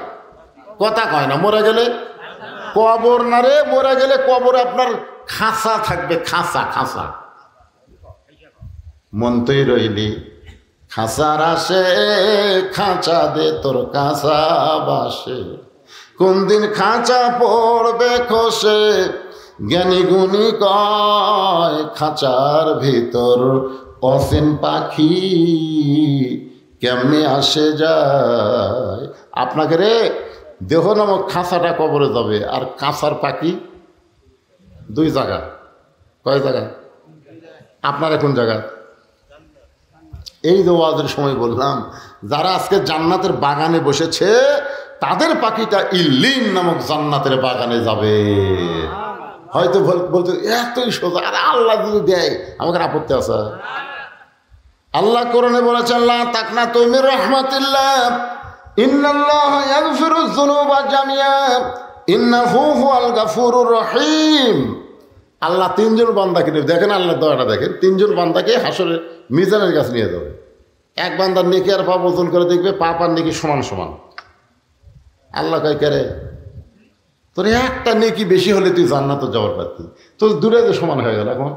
কথা কয় না, মরে গেলে কবর না রে। মরে গেলে কবরে আপনার খাঁচা থাকবে, খাঁচা। মনতই রইলি খাঁচার আসে, খাঁচা দে তোর কাঁচা বাসে। কোন দিন খাঁচা পড়বে খসে, জ্ঞানী গুণী কয় খাঁচার ভিতর অসীন পাখি কেমনে আসে যায়। আপনাকে রে দেহ নামক খাঁচাটা কবরে যাবে, আর কাঁচার পাখি 2 জায়গা। কয় জায়গা? আপনার এখন জায়গা। এই যে ওয়াজের সময় বললাম, যারা আজকে জান্নাতের বাগানে বসেছে তাদের পাখিটা ইল্লিন নামক জান্নাতের বাগানে যাবে। হয়তো বলতে এতই সোজা, আর আল্লাহ যদি দেয় আমাকে আপত্তি আছে? আল্লাহ কোরআনে বলেছেন লা তাকনাতু মির রাহমাতিল্লাহ ইন্নাল্লাহা ইয়াগফিরুয যুনুবা জামিআ ইন্নাহু হুয়াল গাফুরুর রহিম। আল্লাহ 3জন বান্দাকে নিয়ে, দেখেন আল্লাহ দয়াটা দেখেন, 3জন বান্দাকে হাসরের মিজানের কাছে নিয়ে যাবে। এক বান্দার নেকি আর পাপ ওজন করে দেখবে, পাপ আর নেকি সমান। আল্লাহ কয় কেরে তোর একটা নেকি বেশি হলে তুই জান্নাতে যাওয়ার প্রার্থী, তোর দূরে যে সমান হয়ে গেল। এখন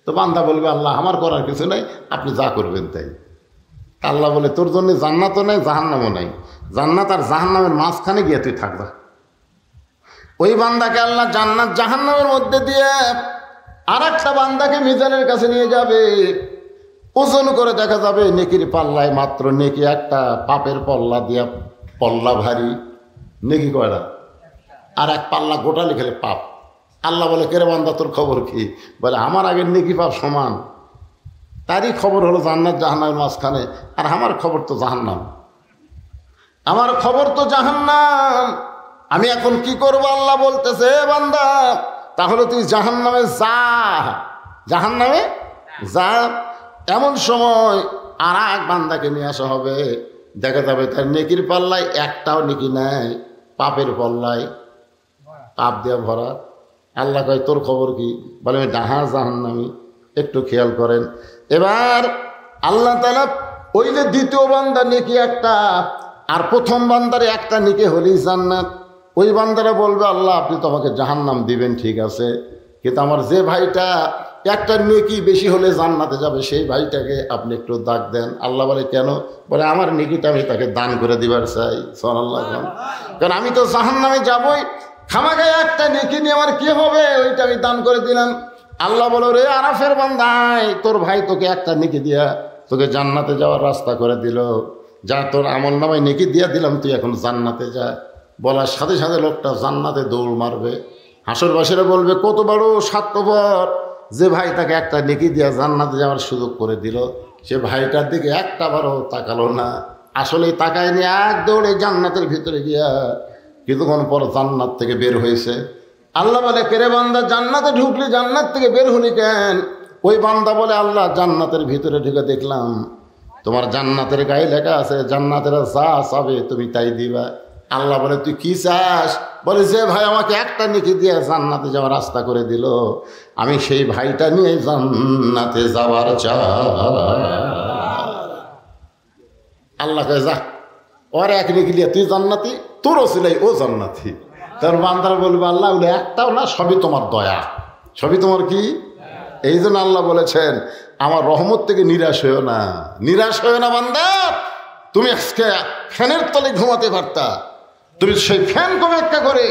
তো বান্দা বলবে আল্লাহ আমার করার কিছু নাই, আপনি যা করবেন তাই। আল্লাহ বলে তোর জন্য জান্নাতও নাই, জাহান্নামও নাই। জান্নাত আর জাহান্নামের মাঝখানে গিয়ে তুই থাকবা। ওই বান্দাকে আল্লাহ জান্নাত জাহান্নামের মধ্যে দিয়ে আর একটা বান্দাকে মিজানের কাছে নিয়ে যাবে। ওজন করে দেখা যাবে নেকির পাল্লায় মাত্র নেকি একটা, পাপের পল্লা দিয়া পল্লা ভারী, নেকি কয়টা, আর এক পাল্লা গোটা লিখলে পাপ। আল্লাহ বলে কেরে বান্দা তোর খবর কি? বলে আমার আগের নেকি পাপ সমান। তারই খবর হলো জান্নাত জাহান্নামের মাঝখানে, আর আমার খবর তো জাহান্নাম, আমার খবর তো জাহান্নাম। আমি এখন কি করবো? আল্লাহ বলতেছে বান্দা তাহলে তুই জাহান্নামে যা, জাহান্নামে যা। এমন সময় আর এক বান্দাকে নিয়ে আসা হবে, দেখা যাবে তার নেকির পাল্লায় একটাও নেকি নেয়, পাপের পাল্লায় পাপ দেওয়া ভরা। আল্লাহ কয় তোর খবর কি? বলে আমি ডাহা জাহান্নামি। একটু খেয়াল করেন। এবার আল্লাহ তাআলা ওই যে দ্বিতীয় বান্দা নেকি একটা, আর প্রথম বান্দারে একটা নেকি হলেই জান্নাত। ওই বান্দারা বলবে আল্লাহ আপনি তো আমাকে জাহান্নাম দিবেন, ঠিক আছে, কিন্তু আমার যে ভাইটা একটা নেকি বেশি হলে জান্নাতে যাবে সেই ভাইটাকে আপনি একটু দাগ দেন। আল্লাহ বলে কেন? বলে আমার নেকিটা আমি তাকে দান করে দিবার চাই। সুবহানাল্লাহ। কারণ আমি তো জাহান্নামে যাবই, খামাগায় একটা নেকি নিয়ে আমার কি হবে? ওইটা আমি দান করে দিলাম। আল্লাহ বলো রে আরাফের বান্দাই, তোর ভাই তোকে একটা নেকি দিয়া তোকে জান্নাতে যাওয়ার রাস্তা করে দিল, যা তোর আমল নামায় নেকি দিয়া দিলাম, তুই এখন জান্নাতে যা। বলার সাথে সাথে লোকটা জান্নাতে দৌড় মারবে। হাসরবাসীরা বলবে কত বড় স্বার্থপর, যে ভাই তাকে একটা নেকি দিয়া জান্নাতে যাওয়ার সুযোগ করে দিল, সে ভাইটার দিকে একটা বারও তাকালো না। আসলেই তাকায় নিয়ে এক দৌড়ে জান্নাতের ভিতরে গিয়া কিছুক্ষণ পর জান্নাত থেকে বের হয়েছে। আল্লাহ বলে কেরে বান্দা জান্নাতে ঢুকলি, জান্নাত থেকে বের হলি কেন? ওই বান্দা বলে আল্লাহ জান্নাতের ভিতরে ঢুকে দেখলাম তোমার জান্নাতের গায়ে লেখা আছে জান্নাতের যা চাবে তুমি তাই দিবা। আল্লাহ বলে তুই কি চাস? বলে যে ভাই আমাকে একটা নেকি দিয়ে জান্নাতে যাওয়ার রাস্তা করে দিল, আমি সেই ভাইটা নিয়ে জান্নাতে যাওয়ার চাই। আল্লাহ কয় যা, ওর এক নেকি দিয়ে তুই জান্নাতি, তোরও ছিলাই ও জান্নাতি। তার বান্দারা বলবে আল্লাহ বলে একটাও না, সবই তোমার দয়া, সবই তোমার কি। এই জন্য আল্লাহ বলেছেন আমার রহমত থেকে নিরাশ হয়েও না, নিরাশ হয়েও না বান্দা। তুমি আজকে ফ্যানের তলে ঘুমাতে পারতা, তুমি সেই ফ্যান অপেক্ষা করে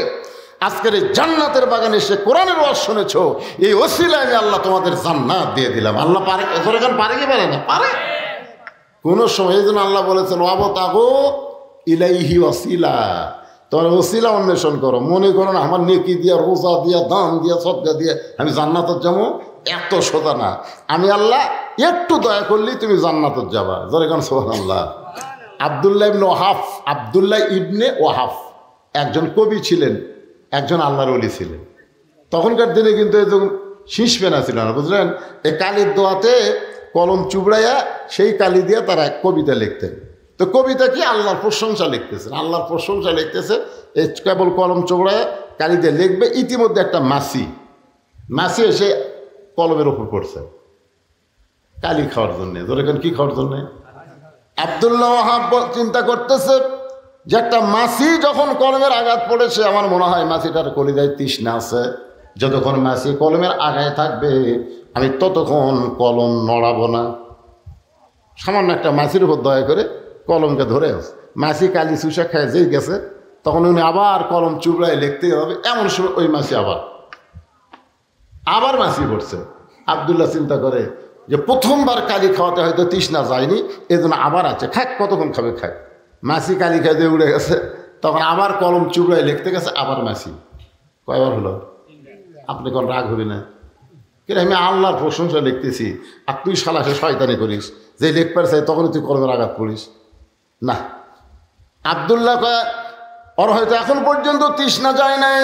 আজকের এই জান্নাতের বাগানে এসে কোরআনের ওয়াজ শুনেছো, এই ওসিলায় আমি আল্লাহ তোমাদের জান্নাত দিয়ে দিলাম। আল্লাহ পারে, পারে কি পারে না? পারে। কোনো সময় এই জন্য আল্লাহ বলেছেন ওয়াবতাগু ইলাইহি ওয়াসিলা, তোমার ওসিলা অন্বেষণ করো। মনে করো না আমার নেকি দিয়া, রোজা দিয়া, দান দিয়া, সদকা দিয়া আমি জান্নাতের যাবো, এত সোজা না। আমি আল্লাহ একটু দয়া করলেই তুমি জান্নাতের যাবা। যেরকম সুবহানাল্লাহ। আব্দুল্লাহ ইবনে ওয়াহাব, আব্দুল্লাহ ইবনে ওয়াহাব একজন কবি ছিলেন, একজন আল্লাহর ওলি ছিলেন। তখনকার দিনে কিন্তু এরকম শীষ পেনা ছিল না, বুঝলেন। এই কালির দোয়াতে কলম চুবড়াইয়া সেই কালি দিয়ে তারা কবিতা লিখতেন। তো কবিতা কি? আল্লাহর প্রশংসা লিখতেছেন, আল্লাহর প্রশংসা লিখতেছে। এই কেবল কলম চোবড়ায় কালি দিয়ে লিখবে। ইতিমধ্যে একটা মাছি এসে কলমের ওপর পড়ছে কালি খাওয়ার জন্যে। ধরেন কি খাওয়ার জন্যে? আব্দুল্লাহ ওয়াহাব চিন্তা করতেছে যে একটা মাছি যখন কলমের আঘাত পড়েছে, আমার মনে হয় মাছিটার কলিজায় তৃষ্ণা আছে। যতক্ষণ মাছি কলমের আঘায় থাকবে আমি ততক্ষণ কলম নড়াবো না। সামান্য একটা মাছির উপর দয়া করে কলমকে ধরে মাছি কালি চুষা খায় যেই গেছে, তখন উনি আবার কলম চুবড়ায় লিখতেই হবে। এমন সময় ওই মাছি আবার মাছি পড়ছে। আব্দুল্লাহ চিন্তা করে যে প্রথমবার কালি খাওয়াতে হয়তো তৃষ্ণা যায়নি, এই জন্য আবার আছে, খাক কতক্ষণ খাবে খাক। মাছি কালি খাইতে উড়ে গেছে, তখন আবার কলম চুবড়ায় লিখতে গেছে, আবার মাছি। কয়বার হলো? আপনি কোন রাগ হবি না? কিন্তু আমি আল্লাহর প্রশংসা লিখতেছি আর তুই শালাকে শয়তানি করিস, যে লিখবার চাই তখনই তুই কলমের আঘাত করিস না। আব্দুল্লাহ কয় ওর হয়তো এখন পর্যন্ত তৃষ্ণা যায় নাই,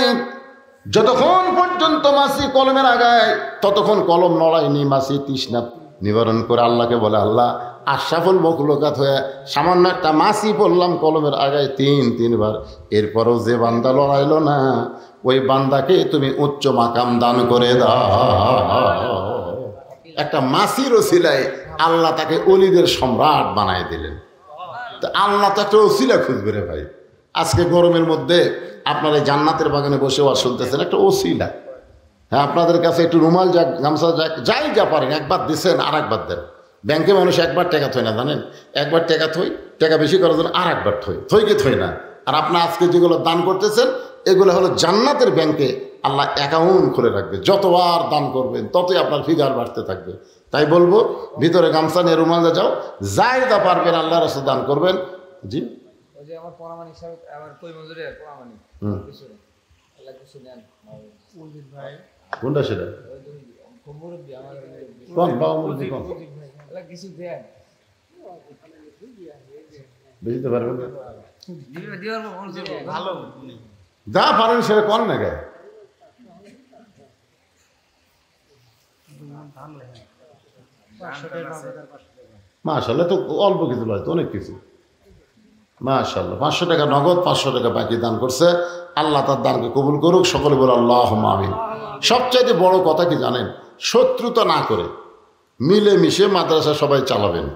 যতক্ষণ পর্যন্ত মাছি কলমের আগায় ততক্ষণ কলম নড়ায়নি। মাছি তৃষ্ণা নিবারণ করে আল্লাহকে বলে আল্লাহ আশরাফুল মখলুকাত হয়ে সামান্য একটা মাছি পড়লাম কলমের আগায় তিনবার, এরপরও যে বান্দা লড়াইল না ওই বান্দাকে তুমি উচ্চ মাকাম দান করে দাও। একটা মাছির ওসিলায় আল্লাহ তাকে অলিদের সম্রাট বানায় দিলেন। তো আল্লাহ তো একটা ওসিলা খুঁজবে রে ভাই। আজকে গরমের মধ্যে আপনারা জান্নাতের বাগানে বসে ওয়াজ শুনতেছেন, একটা ওসিলা। হ্যাঁ, আপনাদের কাছে একটু রুমাল যাক, গামছা যাক, যাই যা পারেন, একবার দিচ্ছেন আর একবার দেন। ব্যাংকে মানুষ একবার টাকা থই না, জানেন? একবার টাকা থই, টাকা বেশি করার জন্য আর একবার থই কি থই না। আর আপনার আজকে যেগুলো দান করতেছেন এগুলো হলো জান্নাতের ব্যাংকে আল্লাহ অ্যাকাউন্ট খুলে রাখবে। যতবার দান করবেন ততই আপনার ফিগার বাড়তে থাকবে। তাই বলবো ভিতরে গামছা নিয়ে রুমাল যাও, যাই দা পারবেন আল্লাহ রাস্তায় দান করবেন। জি ওই যে আমার পরামানিক সাহেব আমার কই মজুরের পরামানিক কিছু আল্লাহ কিছু নেন মন্দির ভাই কোনটা সেটা ওই যে খুব মুরব্বি আমার কোন বাবা মুরব্বি কোন আল্লাহ কিছু দেন বুঝতে পারবেন না? দিবার ভালো যা পারেন সেটা কোন না গায়ে মাশাআল্লাহ, তো অল্প কিছু নয় তো, অনেক কিছু। মাশাআল্লাহ, 500 টাকা নগদ, 500 টাকা বাকি দান করছে। আল্লাহ তার দানকে কবুল করুক, সকলে বলে আল্লাহুম্মা আমিন। সবচাইতে বড় কথা কি জানেন? শত্রুতা না করে মিলেমিশে মাদ্রাসা সবাই চালাবেন।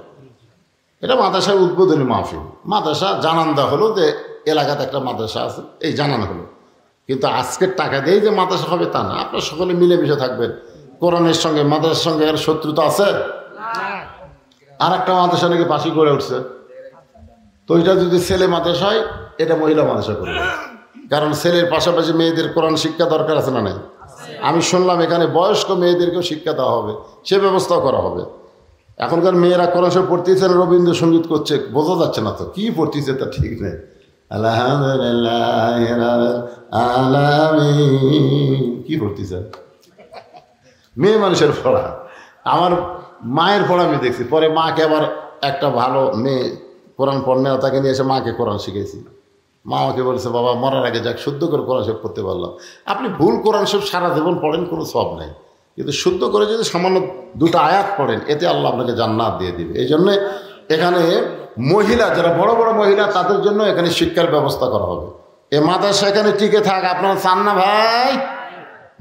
এটা মাদ্রাসার উদ্বোধনী মাহফিল, মাদ্রাসা জানান দেওয়া হলো যে এলাকাতে একটা মাদ্রাসা আছে, এই জানানো হলো। কিন্তু আজকের টাকা দিয়েই যে মাদ্রাসা হবে তা না, আপনারা সকলে মিলেমিশে থাকবেন। কোরআনের সঙ্গে মাদ্রাসার সঙ্গে এর শত্রুতা আছে? আর একটা মাদ্রাসা নাকি পাশি করে উঠছে, তো ওইটা যদি ছেলে মাদ্রাসা হয়, এটা মহিলা মাদ্রাসা করবে। কারণ ছেলের পাশাপাশি মেয়েদের কোরআন শিক্ষা দরকার আছে না নাই? আমি শুনলাম এখানে বয়স্ক মেয়েদেরকেও শিক্ষা দেওয়া হবে, সে ব্যবস্থাও করা হবে। এখনকার মেয়েরা কোরআন শরীফ পড়তেছে, রবীন্দ্রসঙ্গীত করছে, বোঝা যাচ্ছে না তো কি পড়তেছে, তা ঠিক নেই। আলহামদুলিল্লাহ আলামিন কি পড়তেছে? মেয়ে মানুষের পড়া। আমার মায়ের পড়া আমি দেখছি, পরে মাকে আবার একটা ভালো মেয়ে কোরআন পড়নে তাকে নিয়ে এসে মাকে কোরআন শিখেছি। মা আমাকে বলেছে, বাবা মরার আগে যাক শুদ্ধ করে কোরআন শরীফ পড়তে পারলাম। আপনি ভুল কোরআন শরীফ সারা জীবন পড়েন, কোনো সব নেই, কিন্তু শুদ্ধ করে যদি সামান্য দুটো আয়াত পড়েন, এতে আল্লাহ আপনাকে জান্নাত দিয়ে দিবে। এই জন্যে এখানে মহিলা যারা বড় বড় মহিলা, তাদের জন্য এখানে শিক্ষার ব্যবস্থা করা হবে। এ মাদ্রাসা এখানে টিকে থাক, আপনারা চান না ভাই?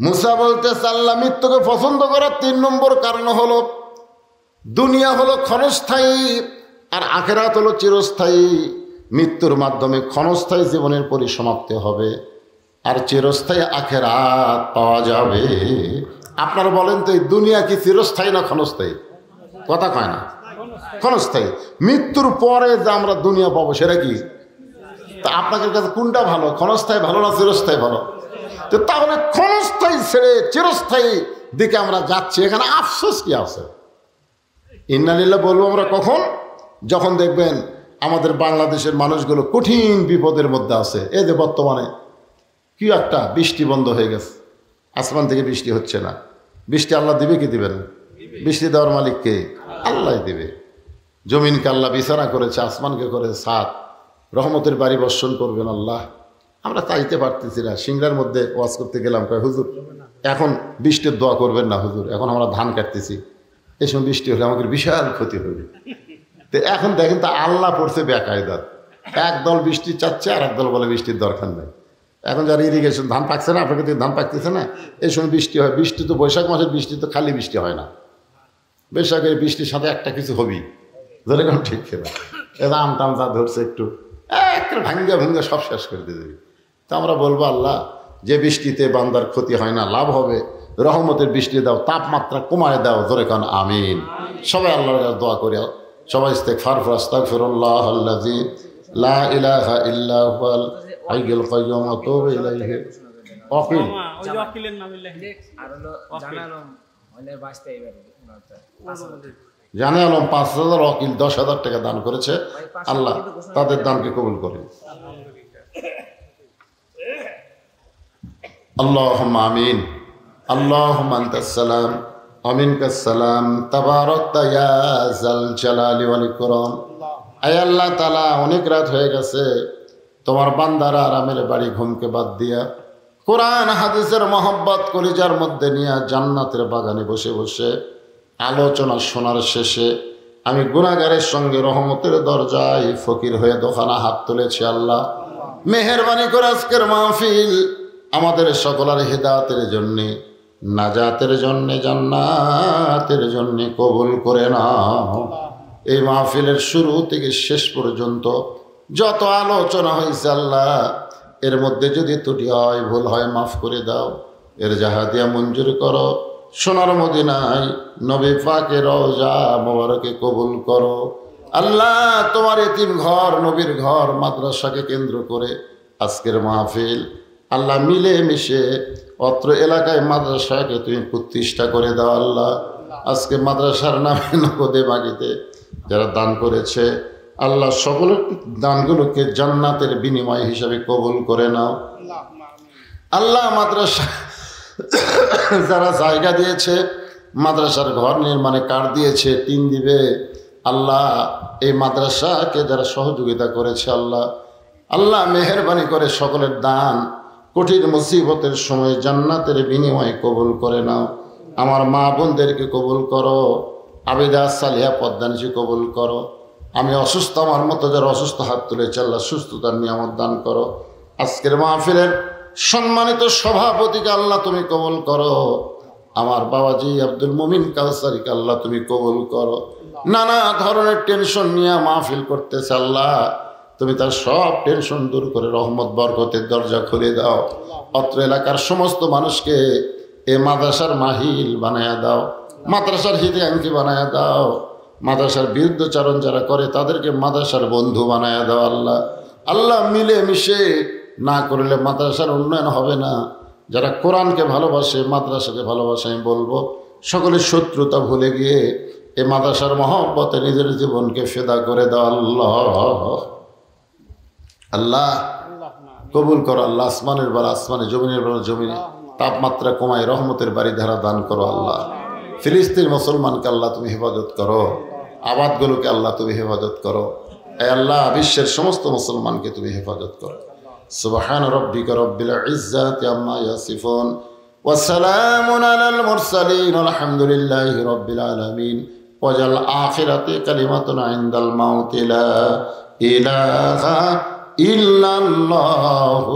মুসা বলতে আল্লাহ মৃত্যুকে পছন্দ করার 3 নম্বর কারণ হলো দুনিয়া হলো ক্ষণস্থায়ী আর আখেরাত হলো চিরস্থায়ী। মৃত্যুর মাধ্যমে ক্ষণস্থায়ী জীবনের পরিসমাপ্তি হবে আর চিরস্থায়ী আখেরাত পাওয়া যাবে। আপনারা বলেন তো, এই দুনিয়া কি চিরস্থায়ী না ক্ষণস্থায়ী? কথা কয় না, ক্ষণস্থায়ী। মৃত্যুর পরে যে আমরা দুনিয়া পাবো সেটা কি? তা আপনাদের কাছে কোনটা ভালো, ক্ষণস্থায়ী ভালো না চিরস্থায়ী ভালো? তো তাহলে ক্ষণস্থায়ী ছেড়ে চিরস্থায়ী দিকে আমরা যাচ্ছি, এখানে আফসোস কি আছে? ইন্নালিল্লাহ বলবো আমরা কখন? যখন দেখবেন আমাদের বাংলাদেশের মানুষগুলো কঠিন বিপদের মধ্যে আছে। এই যে বর্তমানে কি একটা বৃষ্টি বন্ধ হয়ে গেছে, আসমান থেকে বৃষ্টি হচ্ছে না। বৃষ্টি আল্লাহ দিবে কি দিবেন? বৃষ্টি দেওয়ার মালিককে আল্লাহ দিবে। জমিনকে আল্লাহ বিছানা করেছে, আসমানকে করে ছাদ, রহমতের বাড়ি বর্ষণ করবেন আল্লাহ। আমরা চাইতে পারতেছি না। সিংড়ার মধ্যে ওয়াজ করতে গেলাম, কয় হুজুর এখন বৃষ্টির দোয়া করবেন না হুজুর, এখন আমরা ধান কাটতেছি, এই সময় বৃষ্টি হলে আমাদের বিশাল ক্ষতি হবে। তো এখন দেখেন তো আল্লাহ পড়ছে বেকায়দাত, একদল বৃষ্টি চাচ্ছে আর একদল বলে বৃষ্টির দরকার নেই। এখন যারা ইরিগেশন ধান পাকছে না, আপনাকে ধান পাকতেছে না, এই সময় বৃষ্টি হয়। বৃষ্টি তো বৈশাখ মাসের বৃষ্টি তো খালি বৃষ্টি হয় না, বৈশাখের বৃষ্টির সাথে একটা কিছু হবেই, ধরে কোন ঠিক খেলা আম টাম যা ধরছে একটু একটা ভাঙ্গা ভাঙ্গা সব শেষ করে দিয়ে দেবে। তো আমরা বলবো আল্লাহ, যে বৃষ্টিতে বান্দার ক্ষতি হয় না, লাভ হবে, রহমতের বৃষ্টি দাও, তাপমাত্রা কমায় দাও, ধরে কান আমিন। সবাই আল্লাহর কাছে দোয়া করি, সবাই ইস্তেগফার আস্তাগফিরুল্লাহ আল্লাযী লা ইলাহা ইল্লা হুয়াল হাইয়ুল কাইয়্যুম ওয়া তুবু ইলাইহি। ওয়াকিল ওই যে ওয়াকিলের নাম আর হলো জানালাম অনেক বাঁচতে এবারে জানে আলম 5,000, ওয়াকিল 10,000 টাকা দান করেছে। আল্লাহ তাদের দানকে কবুল করেন। আল্লাহুম্মা আমিন। আল্লাহুম্মা আনতাস সালাম ওয়া মিনকাস সালাম, তাবারাকতা ইয়া যাল জালালি ওয়াল ইকরাম। আয় আল্লাহ তাআলা, অনেক রাত হয়ে গেছে, তোমার বান্দারা আরামের বাড়ি ঘুমকে বাদ দিয়া কোরআন হাদিসের মহব্বত কলিজার মধ্যে নিয়ে জান্নাতের বাগানে বসে বসে আলোচনা শোনার শেষে আমি গুনাহগারের সঙ্গে রহমতের দরজায় ফকির হয়ে দোকানা হাত তুলেছি। আল্লাহ মেহেরবানি করে আজকের মাহফিল আমাদের সকলের হিদায়াতের জন্যে, নাজাতের জন্যে, জান্নাতের জন্যে কবুল করে নাও। এই মাহফিলের শুরু থেকে শেষ পর্যন্ত যত আলোচনা হয়েছে আল্লাহ, এর মধ্যে যদি ত্রুটি হয়, ভুল হয়, মাফ করে দাও, এর জাহাদিয়া মঞ্জুর করো। সোনার মদিনায় নবী পাকের রওজা মোবারকে কবুল করো। আল্লাহ তোমার এতিম ঘর, নবীর ঘর, মাদ্রাসাকে কেন্দ্র করে আজকের মাহফিল আল্লাহ মিলে মিশে অত্র এলাকায় মাদ্রাসাকে তুমি প্রতিষ্ঠা করে দাও আল্লাহ। আজকে মাদ্রাসার নামে নগদে বাগিতে যারা দান করেছে আল্লাহ, সকলের দানগুলোকে জান্নাতের বিনিময় হিসাবে কবুল করে নাও আল্লাহ। মাদ্রাসা যারা জায়গা দিয়েছে, মাদ্রাসার ঘর নির্মাণে কাঠ দিয়েছে, টিন দিবে আল্লাহ, এই মাদ্রাসাকে যারা সহযোগিতা করেছে আল্লাহ, আল্লাহ মেহেরবানি করে সকলের দান কঠিন মুসিবতের সময় জান্নাতের বিনিময়ে কবুল করে নাও। আমার মা বোনদেরকে কবুল করো, আবেদা সালিহা পদ্মানিসি কবুল করো। আমি অসুস্থ, আমার মতো যারা অসুস্থ হাত তুলেছে আল্লাহ সুস্থতার নিয়ামত দান করো। আজকের মাহফিলের সম্মানিত সভাপতিকে আল্লাহ তুমি কবুল করো। আমার বাবাজি আব্দুল মুমিন কাউসারিকে আল্লাহ তুমি কবুল করো। নানা ধরনের টেনশন নিয়ে মাহফিল করতেছে আল্লাহ, তুমি তার সব টেনশন দূর করে রহমত বরকতের দরজা খুলে দাও। অত্র এলাকার সমস্ত মানুষকে এ মাদ্রাসার মাহিল বানায়া দাও, মাদ্রাসার হিতাকাঙ্ক্ষী বানায়া দাও। মাদ্রাসার বিরুদ্ধচারণ যারা করে তাদেরকে মাদ্রাসার বন্ধু বানায়া দাও আল্লাহ। আল্লাহ মিলে মিশে না করলে মাদ্রাসার উন্নয়ন হবে না। যারা কোরআনকে ভালোবাসে, মাদ্রাসাকে ভালোবাসে, আমি বলবো সকলের শত্রুতা ভুলে গিয়ে এই মাদ্রাসার মহব্বতে নিজের জীবনকে ফেদা করে দাও আল্লাহ। আল্লাহ কবুল করো আল্লাহ। আসমানের বার আসমানে, জমিনের বার জমিনে তাপমাত্রা কমায় রহমতের বাড়ি ধারা দান করো আল্লাহ। ফিলিস্তিন মুসলমানকে আল্লাহ তুমি হেফাজত করো, আবাদগুলোকে আল্লাহ তুমি হেফাজত করো। এ আল্লাহ বিশ্বের সমস্ত মুসলমানকে তুমি হেফাজত করো। সুবহান রাব্বিকা রাব্বিল ইজ্জাতি আম্মা ইয়াসিফুন ওয়া সালামুন আলাল মুরসালিন আলহামদুলিল্লাহি রাব্বিল আলামিন। ওয়াজাল আখিরাতি কালিমাতুন ইনদাল মাউতি লা ইলাহা ইল্লাল্লাহু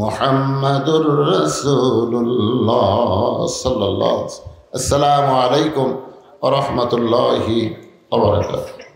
মুহাম্মাদুর রাসূলুল্লাহ সাল্লাল্লাহু আলাইহি ওয়াসাল্লাম। আসসালামু আলাইকুম ওয়া রাহমাতুল্লাহি ওয়া বারাকাতুহু।